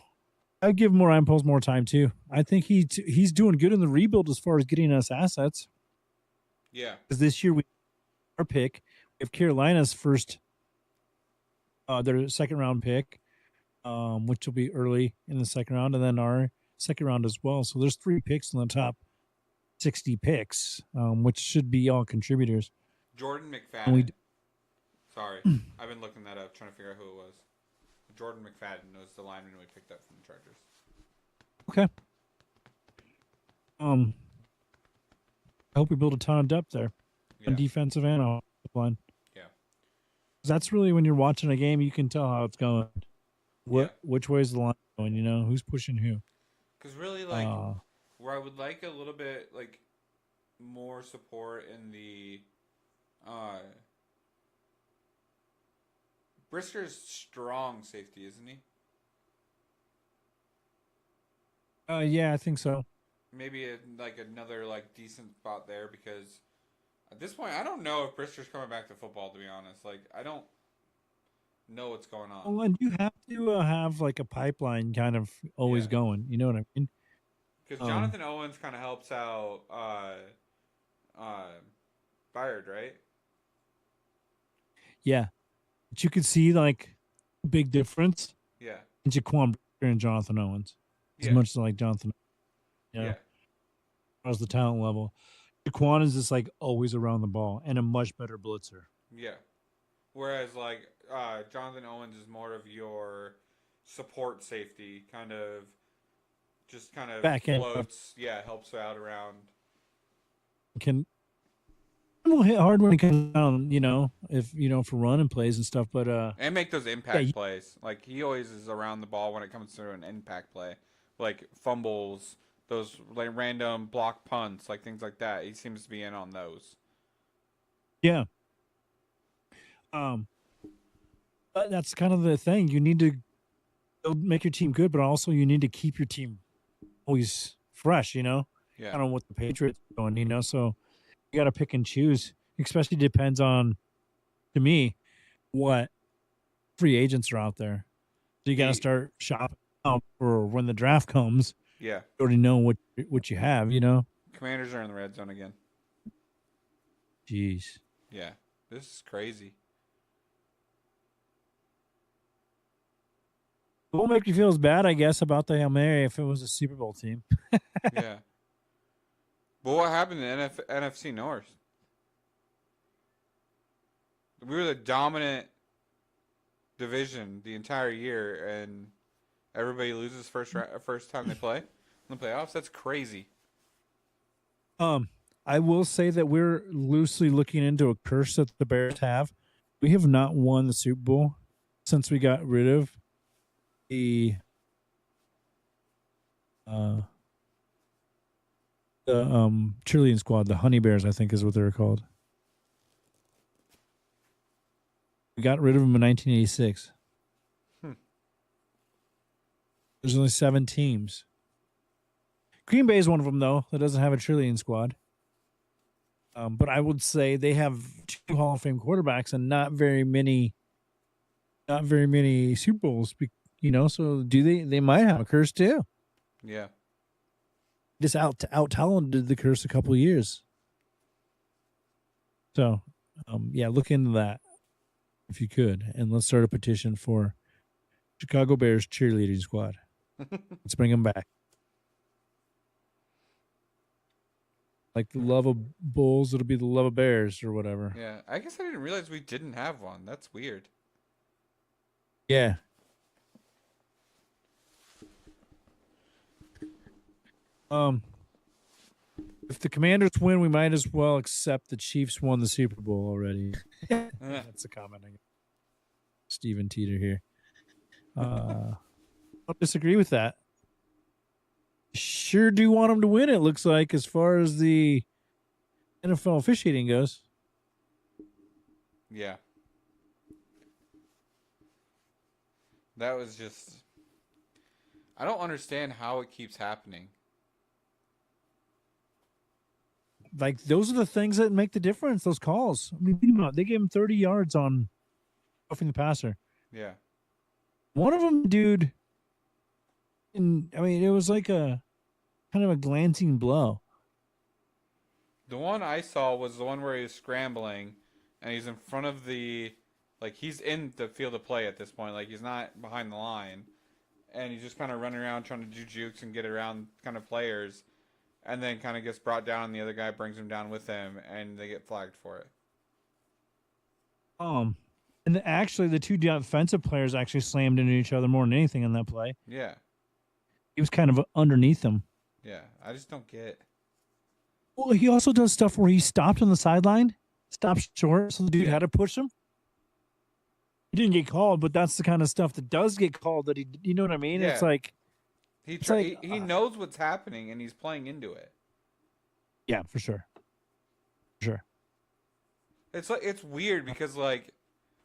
I give Ryan Poles more time too. I think he's doing good in the rebuild as far as getting us assets. yeah. Because this year our pick, we have Carolina's first, their second round pick, which will be early in the second round, and then our second round as well. So there's 3 picks in the top 60 picks, which should be all contributors. Jordan And we McFadden. Sorry, I've been looking that up, trying to figure out who it was. Jordan McFadden was the lineman we picked up from the Chargers. okay. I hope we build a ton of depth there Yeah, on defensive and offensive line. yeah, 'Cause that's really when you're watching a game, you can tell how it's going. yeah. Which way is the line going? Who's pushing who. Because really, like, Uh, where I would like a little bit like more support in the uh Brisker's strong safety, isn't he? yeah, I think so. Maybe like another like decent spot there because at this point I don't know if Brisker's coming back to football. To be honest, like I don't know what's going on. Well, and you have to have like a pipeline kind of always Yeah, going. You know what I mean? because Um, Jonathan Owens kind of helps out uh Byard, right? yeah, but you could see like a big difference Yeah, in Jaquan Brisker and Jonathan Owens, as yeah, much as like Jonathan, yeah, as the talent level. Jaquan is just like always around the ball and a much better blitzer. yeah. Whereas like Jonathan Owens is more of your support safety, kind of Back end floats, yeah, helps out around. can will hit hard when it comes down, if for running plays and stuff. But And make those yeah, impact plays. Like he always is around the ball when it comes to an impact play, like fumbles, those like random block punts, like things like that. He seems to be in on those. yeah. But that's kind of the thing. You need to make your team good, but also you need to keep your team always fresh. Yeah, I don't know what the Patriots are doing. So you got to pick and choose. Especially depends on, to me, what free agents are out there. So you got to start shopping out for when the draft comes. yeah. You already know what you have. Commanders are in the red zone again. Jeez. Yeah, this is crazy. It won't make you feel as bad, I guess, about the Hail Mary if it was a Super Bowl team. Yeah. But what happened in NFC North? We were the dominant division the entire year, and everybody loses first time they play in the playoffs. That's crazy. I will say that we're loosely looking into a curse that the Bears have. We have not won the Super Bowl since we got rid of the cheerleading squad, the Honey Bears, I think is what they're called. We got rid of them in 1986. There's only 7 teams. Green Bay is one of them, though, that doesn't have a cheerleading squad. But I would say they have 2 Hall of Fame quarterbacks and not very many not very many Super Bowls. So do they? They might have a curse too. Yeah. Just out talented the curse a couple of years. So, yeah, look into that if you could, and let's start a petition for Chicago Bears cheerleading squad. Let's bring them back. Like the love of Bulls, it'll be the love of Bears or whatever. Yeah. I guess I didn't realize we didn't have one. That's weird. Yeah. If the Commanders win, we might as well accept the Chiefs won the Super Bowl already. That's a comment. Steven Teeter here. I don't disagree with that. Sure do want them to win, it looks like, as far as the NFL officiating goes. Yeah. That was just... I don't understand how it keeps happening. Like, those are the things that make the difference, those calls. I mean, think about it. They gave him 30 yards on roughing the passer. Yeah. One of them, dude, it was like a kind of a glancing blow. The one I saw was the one where he was scrambling, and he's in front of the... Like, he's in the field of play at this point. Like, he's not behind the line. And he's just kind of running around trying to do jukes and get around kind of players. And then kind of gets brought down, and the other guy brings him down with him, and they get flagged for it. And actually, the two defensive players actually slammed into each other more than anything in that play. Yeah. He was kind of underneath them. Yeah. I just don't get... Well, he also does stuff where he stopped on the sideline, stopped short, so the dude had to push him. He didn't get called, but that's the kind of stuff that does get called. That you know what I mean? Yeah. It's like he knows what's happening and he's playing into it. Yeah, for sure. Sure. It's weird because like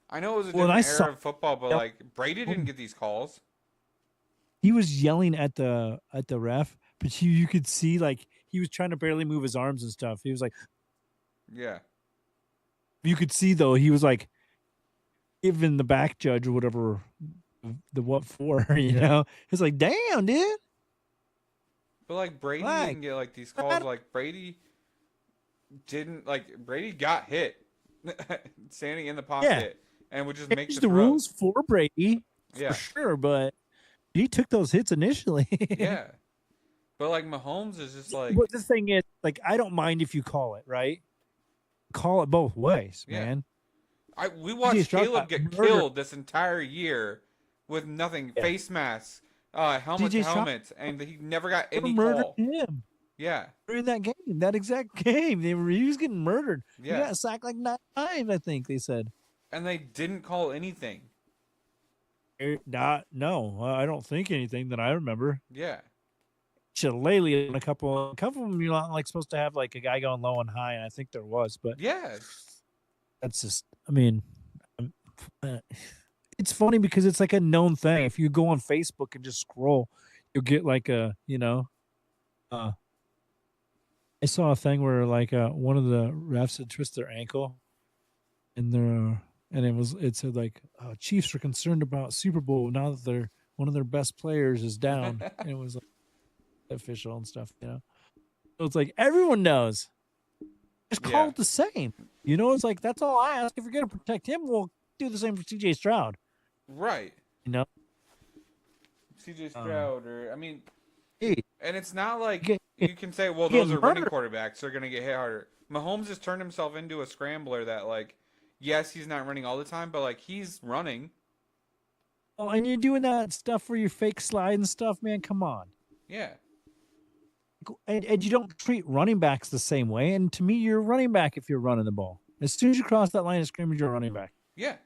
I know it was a different era of football, but like Brady didn't get these calls. He was yelling at the ref, but you could see like he was trying to barely move his arms and stuff. He was like, yeah. You could see though he was like giving the back judge or whatever the what for, you know? It's like, damn, dude. But like Brady didn't get like these calls. Like Brady got hit standing in the pocket and would just make the rules for Brady, for sure, but he took those hits initially. Yeah. But like Mahomes is just like. But the thing is, like, I don't mind if you call it, right? Call it both ways, man. We watched Caleb get killed this entire year with nothing, face masks, helmet to helmet, and he never got any call. Him. Yeah. During that game, that exact game, he was getting murdered. Yeah. He got sacked like 9 times, I think they said. And they didn't call anything. No, I don't think anything that I remember. Yeah. Shillelagh on a couple of them, you're not like supposed to have like a guy going low and high, and I think there was, but yeah, that's just. I mean, it's funny because it's like a known thing. If you go on Facebook and just scroll, you'll get like a, I saw a thing where like one of the refs had twisted their ankle, and it said like Chiefs are concerned about Super Bowl now that one of their best players is down, and it was like official and stuff, So it's like everyone knows. Just call it the same. It's like that's all I ask. If you're gonna protect him, we'll do the same for CJ Stroud. Right. CJ Stroud, and it's not like you can say, well, those are running quarterbacks. They're gonna get hit harder. Mahomes has turned himself into a scrambler that, like, yes, he's not running all the time, but like he's running. Oh, and you're doing that stuff for your fake slide and stuff, man. Come on. Yeah. And you don't treat running backs the same way. And to me, you're a running back if you're running the ball. As soon as you cross that line of scrimmage, you're a running back. Yeah.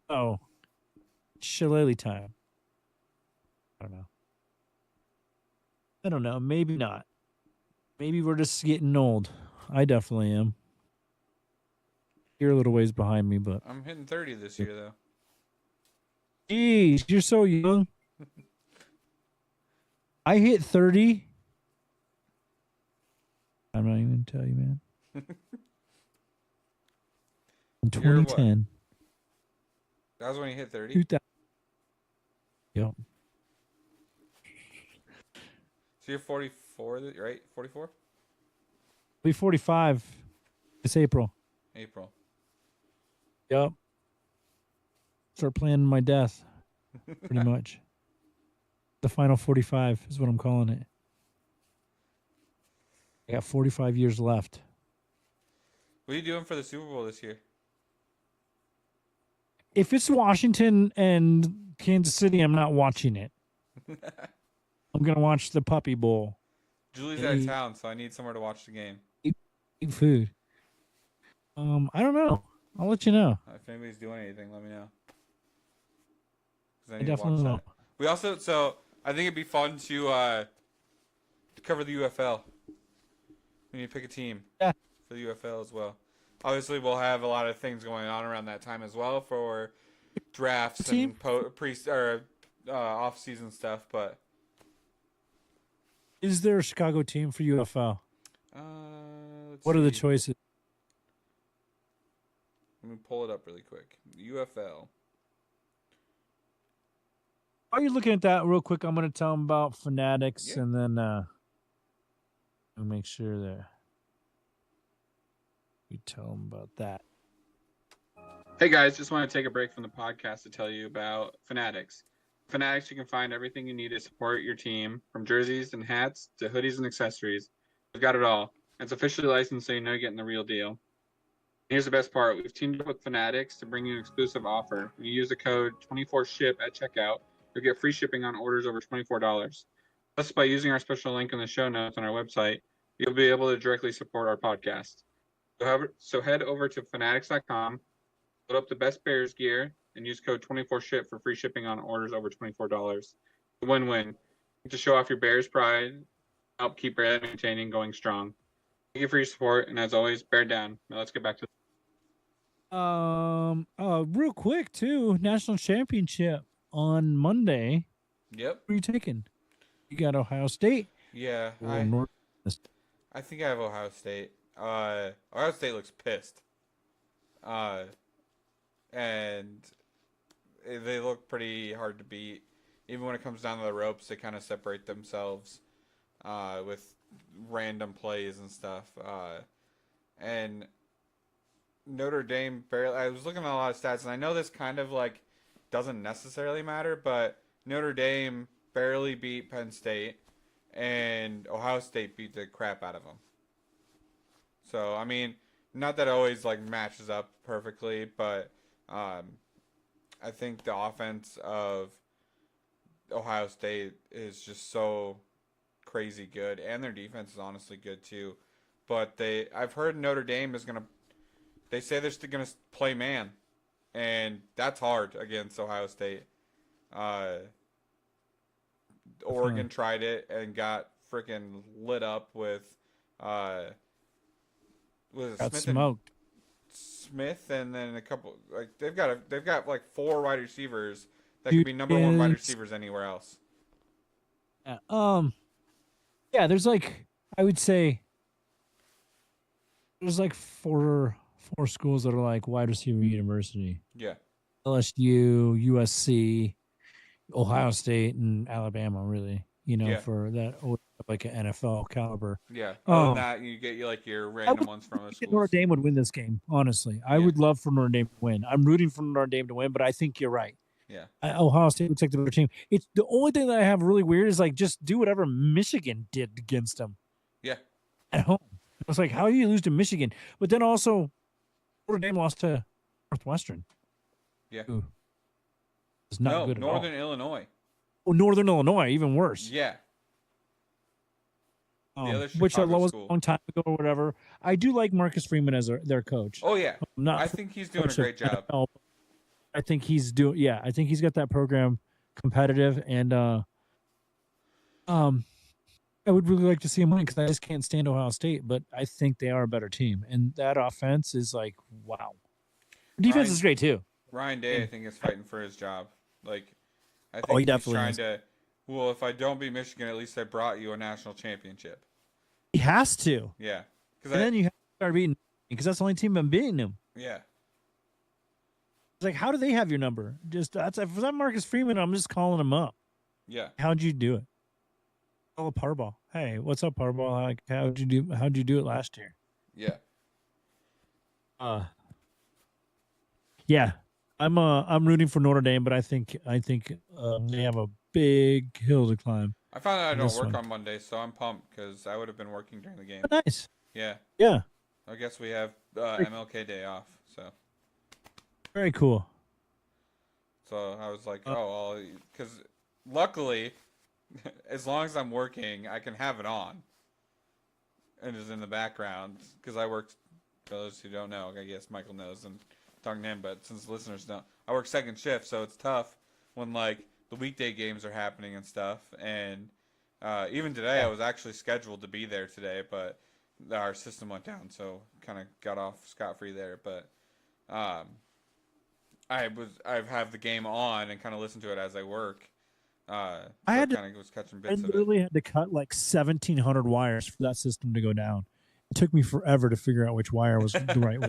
Oh, shillelagh time. I don't know. Maybe not. Maybe we're just getting old. I definitely am. You're a little ways behind me, but I'm hitting 30 this year, though. Jeez, you're so young. I hit 30. I'm not even going to tell you, man. In 2010. That was when he hit 30. 2000. Yep. So you're 44, right? 44? Be 45 this April. April. Yep. Start planning my death, pretty much. The final 45 is what I'm calling it. I got 45 years left. What are you doing for the Super Bowl this year? If it's Washington and Kansas City, I'm not watching it. I'm going to watch the Puppy Bowl. Julie's out of town, so I need somewhere to watch the game. Eat food. I don't know. I'll let you know. If anybody's doing anything, let me know. 'Cause I definitely will. We also, so I think it'd be fun to cover the UFL. We need to pick a team for the UFL as well. Obviously, we'll have a lot of things going on around that time as well for drafts and off-season stuff. But is there a Chicago team for UFL? What are the choices? Let me pull it up really quick. UFL. While you're looking at that real quick, I'm going to tell them about Fanatics, and then I'll make sure that we tell them about that. Hey guys, just want to take a break from the podcast to tell you about Fanatics. Fanatics, you can find everything you need to support your team, from jerseys and hats to hoodies and accessories. We've got it all. It's officially licensed, so you know you're getting the real deal. Here's the best part. We've teamed up with Fanatics to bring you an exclusive offer. When you use the code 24SHIP at checkout, you'll get free shipping on orders over $24. Plus, by using our special link in the show notes on our website, you'll be able to directly support our podcast. So head over to fanatics.com, load up the best Bears gear, and use code 24SHIP for free shipping on orders over $24. A win-win. To show off your Bears pride, help keep Bear Maintaining going strong. Thank you for your support, and as always, bear down. Now let's get back to real quick too, national championship on Monday. Yep. Who are you taking? You got Ohio State? Yeah. I think I have Ohio State. Ohio State looks pissed. And they look pretty hard to beat. Even when it comes down to the ropes, they kind of separate themselves with random plays and stuff. And Notre Dame barely. I was looking at a lot of stats, and I know this kind of like doesn't necessarily matter, but Notre Dame barely beat Penn State, and Ohio State beat the crap out of them. So I mean, not that it always like matches up perfectly, but I think the offense of Ohio State is just so crazy good, and their defense is honestly good too. But I've heard Notre Dame is gonna. They say they're still gonna play man, and that's hard against Ohio State. Oregon tried it and got freaking lit up with Smith and then a couple like they've got like 4 wide receivers that could be number 1 wide receivers anywhere else. Yeah, there's like I would say there's like four schools that are like wide receiver university. Yeah. LSU, USC, Ohio State, and Alabama, really. For that like an NFL caliber. Yeah. Other than that, you get your random ones from other schools. Notre Dame would win this game, honestly. I would love for Notre Dame to win. I'm rooting for Notre Dame to win, but I think you're right. Yeah. Ohio State would take the better team. It's the only thing that I have really weird is like just do whatever Michigan did against them. Yeah. At home. It's like, how do you lose to Michigan? But then also, Notre Dame lost to Northwestern. Yeah. It's not good at all. Northern Illinois. Oh, Northern Illinois, even worse. Yeah. Which was a long time ago or whatever. I do like Marcus Freeman as their coach. Oh, yeah. I think he's doing a great job. I think he's got that program competitive, and I would really like to see him win because I just can't stand Ohio State, but I think they are a better team, and that offense is like, wow. Defense is great too. Ryan Day, I think, is fighting for his job. Like, I think he he's definitely trying is. to. Well, if I don't beat Michigan, at least I brought you a national championship. He has to. Yeah. And then you have to start beating because that's the only team I'm beating him. Yeah. It's like, how do they have your number? Just that's if that Marcus Freeman, I'm just calling him up. Yeah. How'd you do it? Oh, Parball. Hey, what's up, Parball? Like, how'd you do? How'd you do it last year? Yeah. Yeah, I'm rooting for Notre Dame, but I think they have a big hill to climb. I found out I in don't this work one. on Monday, so I'm pumped because I would have been working during the game. Oh, nice. Yeah. Yeah, I guess we have Very- MLK Day off, so very cool. I was like, oh, well, because luckily, as long as I'm working, I can have it on, and it's in the background because I work. For those who don't know, I guess Michael knows and talking to him, but since listeners don't, I work second shift, so it's tough when like the weekday games are happening and stuff. And even today, I was actually scheduled to be there today, but our system went down, so kind of got off scot-free there. But I have the game on and kind of listen to it as I work. I so had to- kind of was catching I bits of it. literally had to cut like 1,700 wires for that system to go down. It took me forever to figure out which wire was the right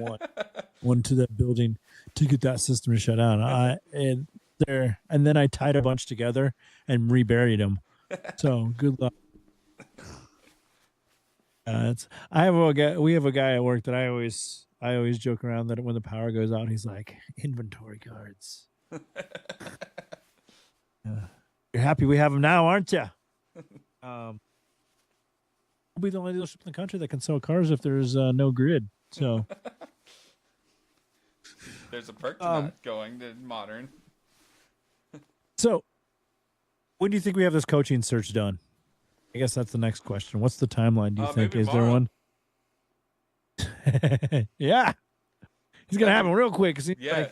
one to that building to get that system to shut down. And then I tied a bunch together and reburied them. So good luck. We have a guy at work that I always joke around that when the power goes out, he's like, inventory cards. You're happy we have them now, aren't you? We'll be the only dealership in the country that can sell cars if there's no grid. So There's a perk to not going to modern. So when do you think we have this coaching search done? I guess that's the next question. What's the timeline, do you think? Maybe Is there tomorrow. one? Yeah. He's going to happen real quick. Yeah.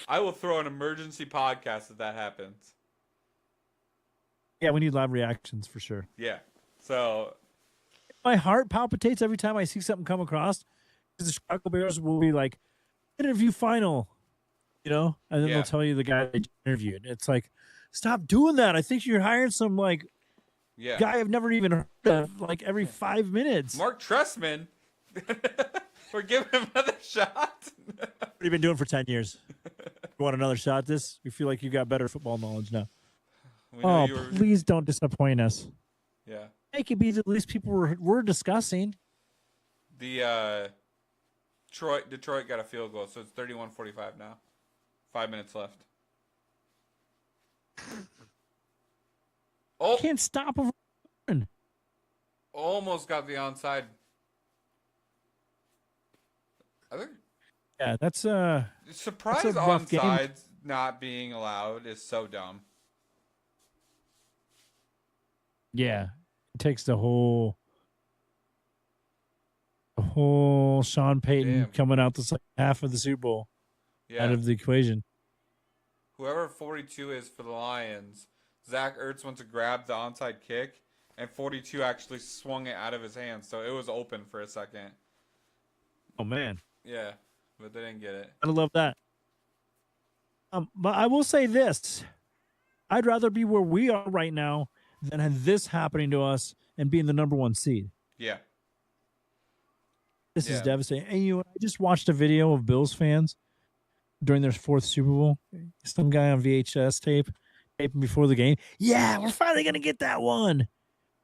I will throw an emergency podcast if that happens. Yeah, we need live reactions for sure. Yeah. So My heart palpitates every time I see something come across. Because the Chicago Bears will be like, interview final, and then Yeah. they'll tell you the guy they interviewed. It's like, stop doing that. I think you're hiring some like yeah. guy I've never even heard of like every 5 minutes. Mark Trestman. We're giving him another shot. What have you been doing for 10 years? You want another shot at this? We feel like you got better football knowledge now. We know Oh, you were- please don't disappoint us. Yeah. Make it be at least people were discussing. The Detroit got a field goal, so it's 31-45 now. 5 minutes left. Oh, Can't stop a run. almost got the onside. I think Yeah, that's surprise That's a rough game. onsides not being allowed is so dumb. yeah. It takes the whole Sean Payton Damn. coming out the second half of the Super Bowl Yeah. out of the equation. Whoever 42 is for the Lions, Zach Ertz went to grab the onside kick, and 42 actually swung it out of his hands, so it was open for a second. Oh man. Yeah, but they didn't get it. I love that. But I will say this. I'd rather be where we are right now than have this happening to us and being the number 1 seed. Yeah. This is Yeah. devastating. And I just watched a video of Bills fans during their 4th Super Bowl. Some guy on VHS taping before the game. Yeah, we're finally going to get that one.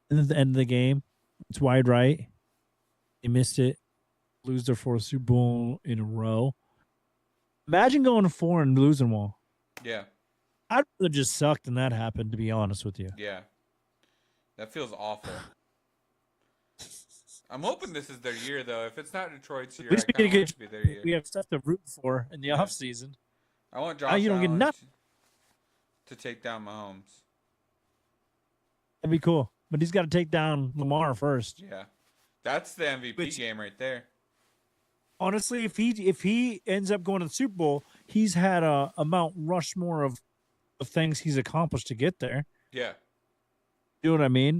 And at the end of the game, it's wide right. They missed it. Lose their 4th Super Bowl in a row. Imagine going 4 and losing one. Yeah. I'd rather just suck than that happened, to be honest with you. Yeah. That feels awful. I'm hoping this is their year, though. If it's not Detroit's year, I least we kind of get want it to be their year. We have stuff to root for in the Yeah. offseason. I want Josh you don't get Allen nothing. to take down Mahomes. That'd be cool. But he's got to take down Lamar first. Yeah. That's the MVP Which- game right there. Honestly, if he ends up going to the Super Bowl, he's had a Mount Rushmore of things he's accomplished to get there. Yeah. You know what I mean?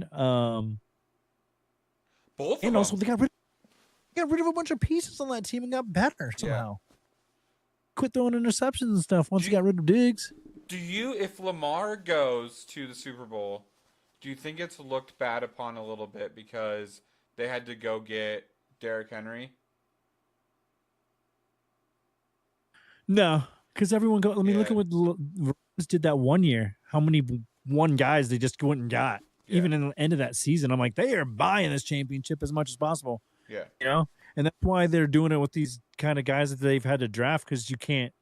Both of And them. also they got rid of a bunch of pieces on that team and got better somehow. Quit throwing interceptions and stuff once Do you got rid of Diggs. Do you, if Lamar goes to the Super Bowl, do you think it's looked bad upon a little bit because they had to go get Derrick Henry? No, because everyone go. Let me look Yeah. at what the Rams did that one year. How many one guys they just went and got. Yeah. Even in the end of that season, I'm like, they are buying this championship as much as possible. Yeah. You know, and that's why they're doing it with these kind of guys that they've had to draft because you can't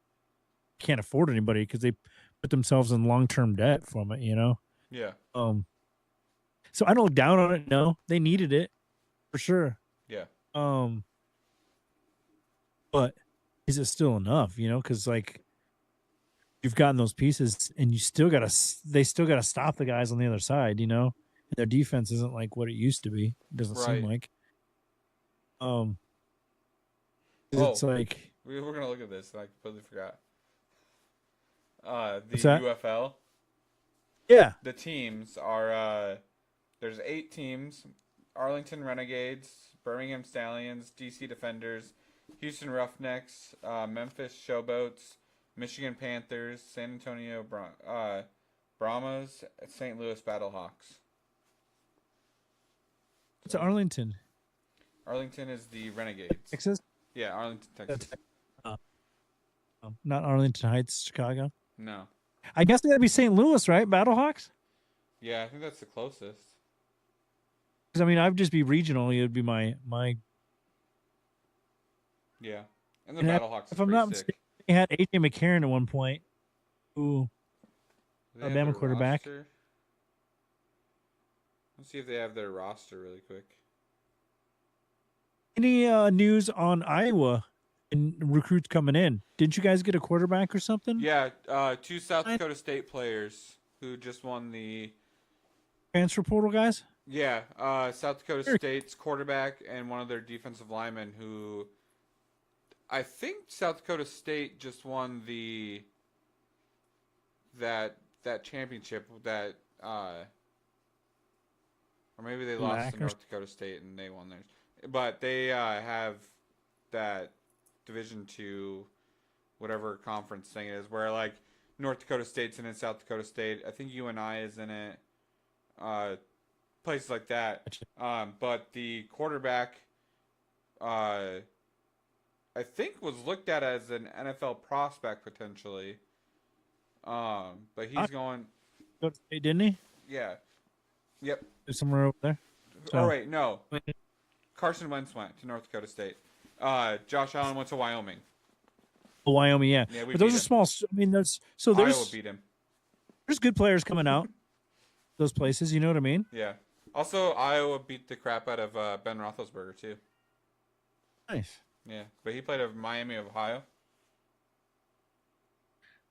afford anybody because they put themselves in long term debt from it. You know. Yeah. So I don't look down on it. No, they needed it for sure. Yeah. But is it still enough? You know, because like you've gotten those pieces, and you still gotta they still gotta stop the guys on the other side. You know, and their defense isn't like what it used to be. It doesn't seem Right. like. 'Cause it's like we were gonna look at this, and I completely forgot. The What's that? UFL. yeah, The teams are there's 8 teams: Arlington Renegades, Birmingham Stallions, DC Defenders, Houston Roughnecks, Memphis Showboats, Michigan Panthers, San Antonio Brahmas, St. Louis Battlehawks. it's Arlington, Arlington is the Renegades. Texas. Yeah, Arlington, Texas. Not Arlington Heights, Chicago. No. I guess that'd be St. Louis, right? Battlehawks. Yeah, I think that's the closest. Because I mean, I'd just be regional. It'd be my. Yeah. And the And Battlehawks if is I'm pretty not sick. mistaken, they had AJ McCarron at one point. Ooh, Do they have Alabama their quarterback. roster? Let's see if they have their roster really quick. any news on Iowa and recruits coming in? Didn't you guys get a quarterback or something? Yeah, 2 South Dakota State players who just won the Transfer portal guys. South Dakota Sure. State's quarterback and one of their defensive linemen who I think South Dakota State just won that championship that or maybe they lost to North Dakota State and they won theirs. But they have that Division 2 whatever conference thing it is where like North Dakota State's in it, South Dakota State, I think UNI is in it. Places like that. But the quarterback, I think, was looked at as an NFL prospect potentially. But he's going. Didn't he? Yeah. Yep. Somewhere over there. Oh wait, no. Carson Wentz went to North Dakota State. Josh Allen went to Wyoming. Wyoming, yeah. Yeah, but those are small. I mean, there's Iowa beat him. There's good players coming out those places. You know what I mean? Yeah. Also, Iowa beat the crap out of Ben Roethlisberger too. Nice. Yeah, but he played at Miami of Ohio.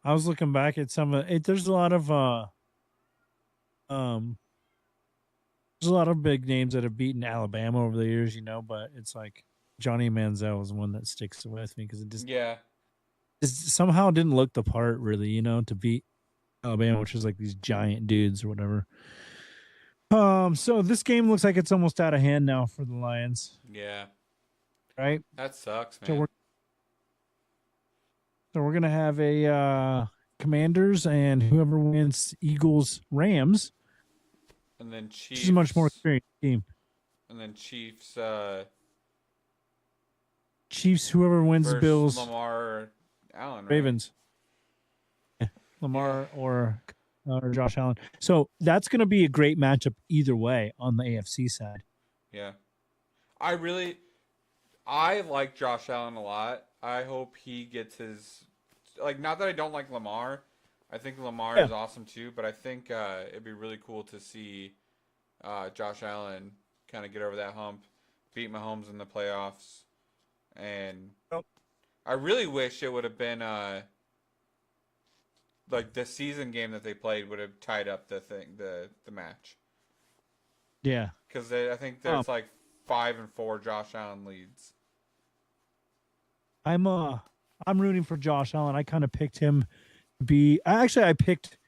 I was looking back at some of it. There's a lot of there's a lot of big names that have beaten Alabama over the years, you know. But it's like Johnny Manziel is one that sticks with me because it just it somehow didn't look the part really, you know, to beat Alabama, which is like these giant dudes or whatever. So this game looks like it's almost out of hand now for the Lions. Yeah. Right? That sucks, man. So we're gonna have a Commanders and whoever wins Eagles Rams. And then Chiefs. This is a much more experienced team. And then Chiefs. Chiefs. Whoever wins Bills. Lamar Allen. Right? Ravens. Yeah. Lamar or Josh Allen. So that's going to be a great matchup either way on the AFC side. Yeah, I like Josh Allen a lot. I hope he gets his not that I don't like Lamar. I think Lamar is awesome too, but I think it'd be really cool to see Josh Allen kind of get over that hump, beat Mahomes in the playoffs, and I really wish it would have been the season game that they played would have tied up the match. Yeah, because I think there's 5-4 Josh Allen leads. I'm rooting for Josh Allen. I kind of picked him to be. I picked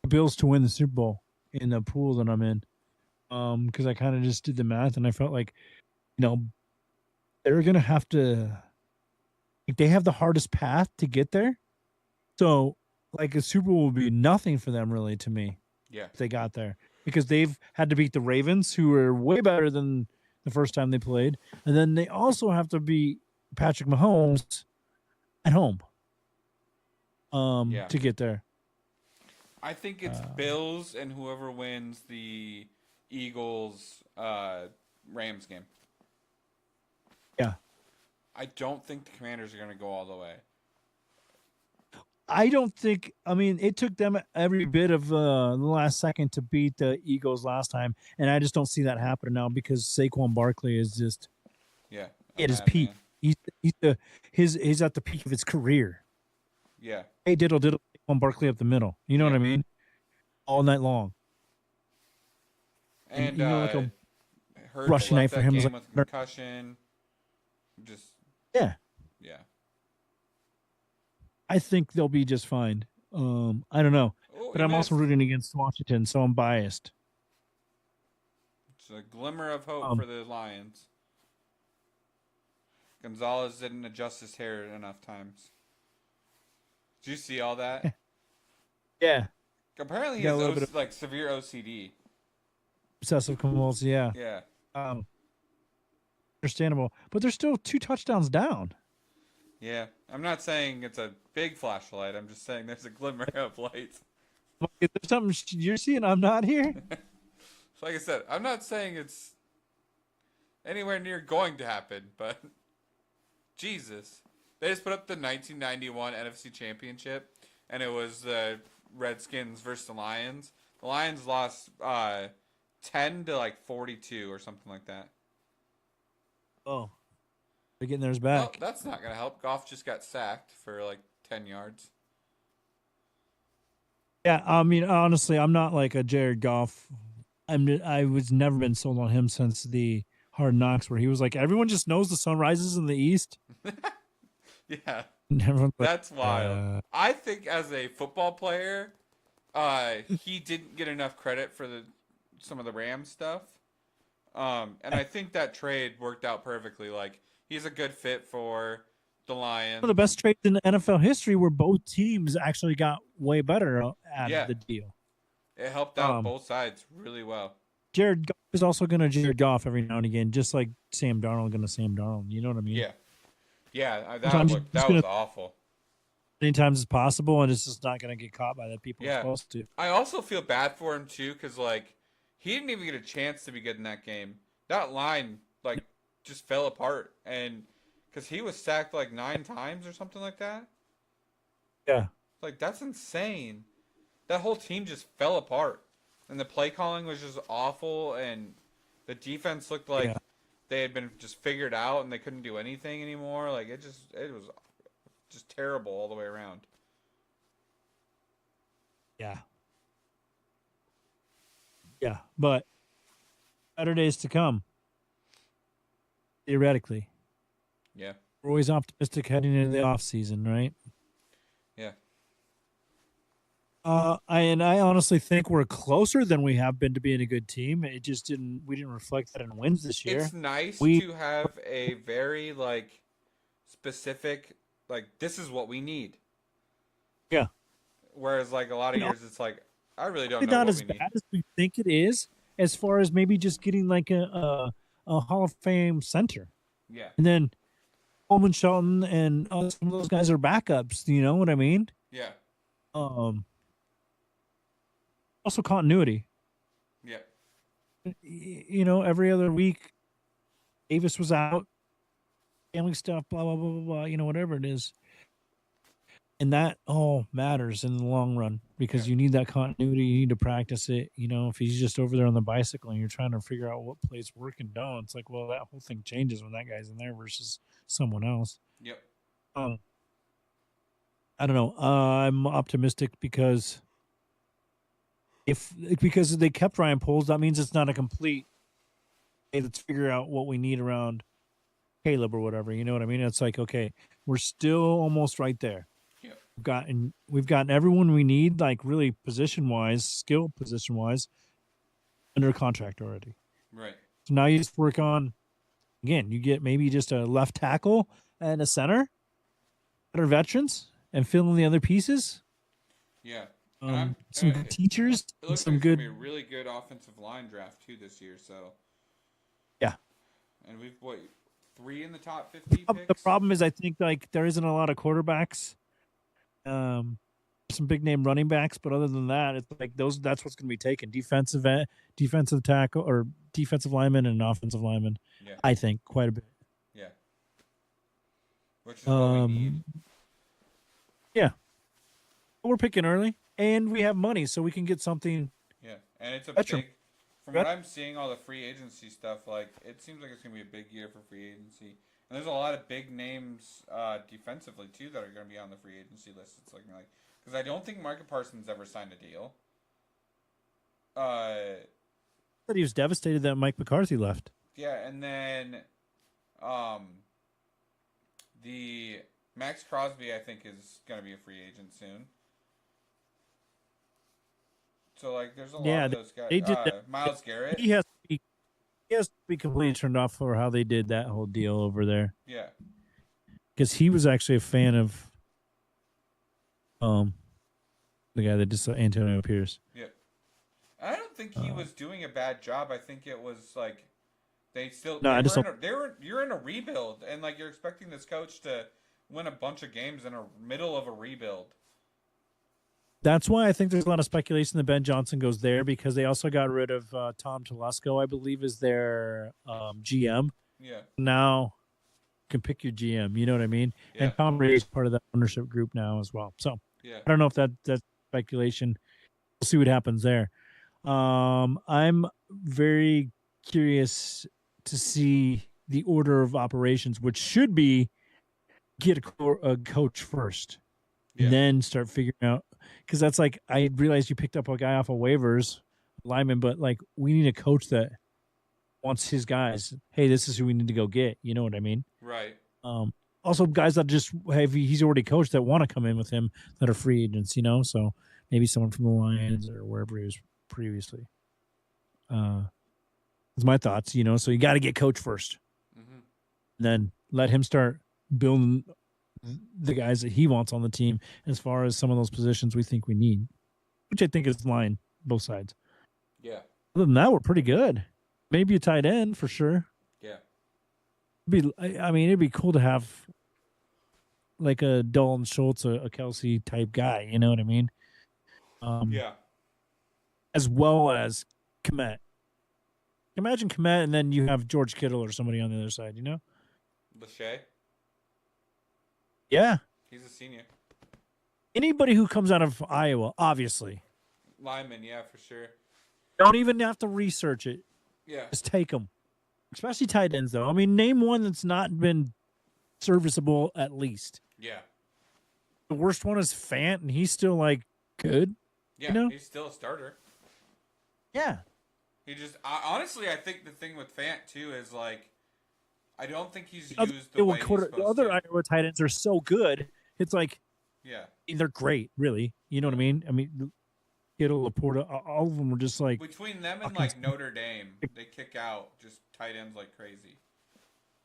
the Bills to win the Super Bowl in the pool that I'm in. Because I kind of just did the math and I felt like, you know, they're gonna have to. They have the hardest path to get there, so like a Super Bowl would be nothing for them really to me. Yeah, if they got there because they've had to beat the Ravens, who are way better than the first time they played, and then they also have to beat Patrick Mahomes at home. to get there. I think it's Bills and whoever wins the Eagles Rams game. Yeah. I don't think the Commanders are going to go all the way. I don't think. I mean, it took them every bit of the last second to beat the Eagles last time, and I just don't see that happening now because Saquon Barkley is just at his peak. He's he's at the peak of his career. Yeah. Hey, diddle Saquon Barkley up the middle. You know what I mean? All night long. And you know, like a rushing night for him is like like concussion. Just yeah. I think they'll be just fine. I don't know, but I'm also rooting against Washington, so I'm biased. It's a glimmer of hope for the Lions. Gonzalez didn't adjust his hair enough times. Did you see all that? Yeah. Apparently, he has like severe OCD. Obsessive compulsive. Yeah. Yeah. Understandable, but they're still 2 touchdowns down. Yeah, I'm not saying it's a big flashlight. I'm just saying there's a glimmer of light. If there's something you're seeing, I'm not here. So like I said, I'm not saying it's anywhere near going to happen, but Jesus. They just put up the 1991 NFC Championship, and it was the Redskins versus the Lions. The Lions lost 10 to like 42 or something like that. Oh. They're getting theirs back. Well, that's not going to help. Goff just got sacked for like 10 yards. Yeah, I mean, honestly, I'm not like a Jared Goff. I was never been sold on him since the Hard Knocks, where he was like, everyone just knows the sun rises in the east. Yeah, like, that's wild. I think as a football player, he didn't get enough credit for some of the Rams stuff. And I think that trade worked out perfectly. Like, he's a good fit for the Lions. One of the best trades in the NFL history where both teams actually got way better out of the deal. It helped out both sides really well. Jared Goff is also going to Jared Goff every now and again, just like Sam Darnold going to Sam Darnold. You know what I mean? Yeah. Yeah, that was awful. Many times as possible, and it's just not going to get caught by the people it's supposed to. I also feel bad for him, too, because, like, he didn't even get a chance to be good in that game. That line, like, just fell apart, and because he was sacked like 9 times or something like that. Yeah, like that's insane. That whole team just fell apart, and the play calling was just awful, and the defense looked like they had been just figured out, and they couldn't do anything anymore. Like it was just terrible all the way around. Yeah, but better days to come. Theoretically. Yeah. We're always optimistic heading into the off season, right? Yeah. I honestly think we're closer than we have been to being a good team. It just we didn't reflect that in wins this year. It's nice to have a very like specific this is what we need. Yeah. Whereas like a lot of years it's like I really don't know not what as we need. bad as we think it is, as far as maybe just getting like a Hall of Fame center. Yeah. And then Coleman Shelton and some of those guys are backups. You know what I mean? Yeah. Also continuity. Yeah. You know, every other week, Davis was out, family stuff, blah blah blah blah blah. You know, whatever it is, and that all matters in the long run because you need that continuity. You need to practice it. You know, if he's just over there on the bicycle and you're trying to figure out what plays work and don't, it's like, well, that whole thing changes when that guy's in there versus someone else. Yep. I don't know. I'm optimistic because because they kept Ryan Poles, that means it's not a complete. Hey, let's figure out what we need around Caleb or whatever. You know what I mean? It's like, okay, we're still almost right there. Yep. We've gotten everyone we need, like really position wise, skill position wise, under contract already. Right. So now you just work on. Again, you get maybe just a left tackle and a center that are veterans and fill in the other pieces. Yeah. Some good teachers. It looks some like good. It's gonna be a really good offensive line draft too this year. So. Yeah. And we've 3 in the top 50 picks. The problem is, I think like there isn't a lot of quarterbacks some big name running backs, but other than that, it's like that's what's going to be taken: defensive tackle, or defensive lineman, and offensive lineman. Yeah. I think quite a bit. Yeah. Which is what we need. Yeah. We're picking early, and we have money, so we can get something. Yeah, and it's a Veteran. big. From what I'm seeing, all the free agency stuff, like it seems like it's gonna be a big year for free agency, and there's a lot of big names defensively too that are gonna be on the free agency list. It's looking like, because I don't think Micah Parsons ever signed a deal. That he was devastated that Mike McCarthy left. Yeah, and then, the Max Crosby I think is gonna be a free agent soon. So like, there's a lot of those guys. They did Myles Garrett. He has to be completely turned off for how they did that whole deal over there. Yeah. Because he was actually a fan of the guy that just Antonio Pierce. Yeah. I don't think he was doing a bad job. I think it was like they still you're in a rebuild, and like you're expecting this coach to win a bunch of games in the middle of a rebuild. That's why I think there's a lot of speculation that Ben Johnson goes there, because they also got rid of Tom Telesco, I believe, is their GM. Yeah. Now you can pick your GM. You know what I mean? Yeah. And Tom Brady is part of that ownership group now as well. So yeah. I don't know if that's speculation. We'll see what happens there. I'm very curious to see the order of operations, which should be get a coach first. Yeah. And then start figuring out, because that's like, I realized you picked up a guy off of waivers, lineman, but like we need a coach that wants his guys. Hey, this is who we need to go get. You know what I mean? Right. Also guys that just have, he's already coached that want to come in with him that are free agents, you know? So maybe someone from the Lions or wherever he was previously. That's my thoughts, you know? So you got to get coach first. Mm-hmm. Then let him start building the guys that he wants on the team as far as some of those positions we think we need, which I think is line both sides. Yeah. Other than that, we're pretty good. Maybe a tight end for sure. Yeah. It'd be cool to have like a Dalton Schultz, a Kelsey type guy. You know what I mean? Yeah. As well as Kmet. Imagine Kmet, and then you have George Kittle or somebody on the other side. You know? Lachey. Yeah. He's a senior. Anybody who comes out of Iowa, obviously. Lyman, yeah, for sure. Don't even have to research it. Yeah. Just take them. Especially tight ends, though. I mean, name one that's not been serviceable at least. Yeah. The worst one is Fant, and he's still, like, good. Yeah, you know? He's still a starter. Yeah. He just... honestly, I think the thing with Fant, too, is, like, I don't think he's used the way he's supposed the other to. Iowa tight ends are so good. It's like, yeah, they're great, really. You know what I mean? I mean, Kittle, Laporta, all of them were just like... Between them and, like, Notre Dame, they kick out just tight ends like crazy.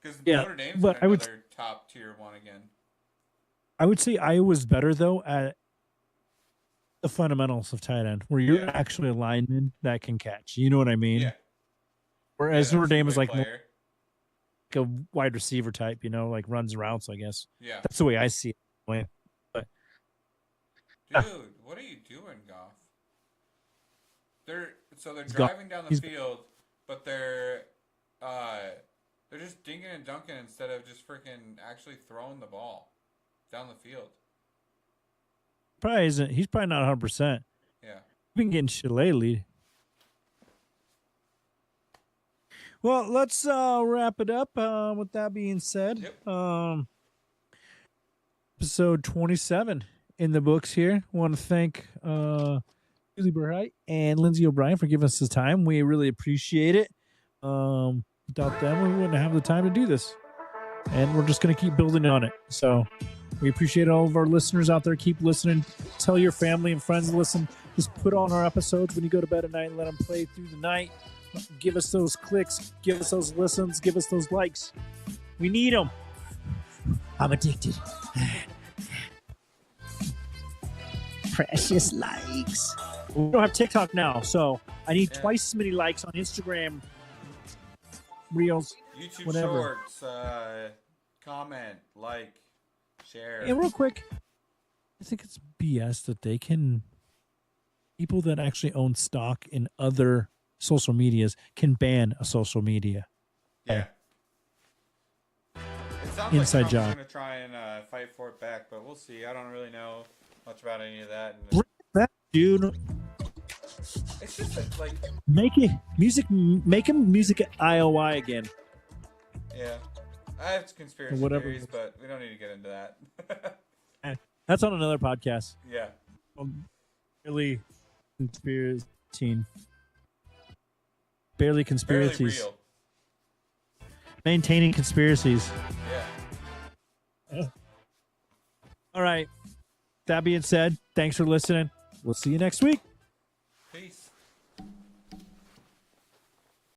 Because Notre Dame's another top-tier one again. I would say Iowa's better, though, at the fundamentals of tight end, where you're actually a lineman that can catch. You know what I mean? Yeah. Whereas Notre Dame is like... more a wide receiver type, you know, like runs routes, I guess. Yeah. That's the way I see it. But dude, what are you doing, Goff? They're driving down the field, but they're just dinking and dunking instead of just freaking actually throwing the ball down the field. Probably isn't. He's probably not 100%. Yeah. We've been getting shit lately. Well, let's wrap it up. With that being said, episode 27 in the books here. I want to thank Julie Burheit and Lindsay O'Brien for giving us the time. We really appreciate it. Without them, we wouldn't have the time to do this. And we're just going to keep building on it. So we appreciate all of our listeners out there. Keep listening. Tell your family and friends to listen. Just put on our episodes when you go to bed at night and let them play through the night. Give us those clicks. Give us those listens. Give us those likes. We need them. I'm addicted. Precious likes. We don't have TikTok now, so I need twice as many likes on Instagram, Reels, YouTube whatever. Shorts, comment, like, share. And real quick, think it's BS that they can. People that actually own stock in other social medias can ban a social media. Yeah. It sounds Inside like Trump's job. going to try and fight for it back, but we'll see. I don't really know much about any of that. And Bring it back, dude. it's just that, like, Make it music. Make him music at IOI again. yeah. I have conspiracy Whatever. theories, but we don't need to get into that. That's on another podcast. Yeah. Really conspiracy. Barely conspiracies. Barely real. Maintaining conspiracies. Yeah. All right. That being said, thanks for listening. We'll see you next week. Peace.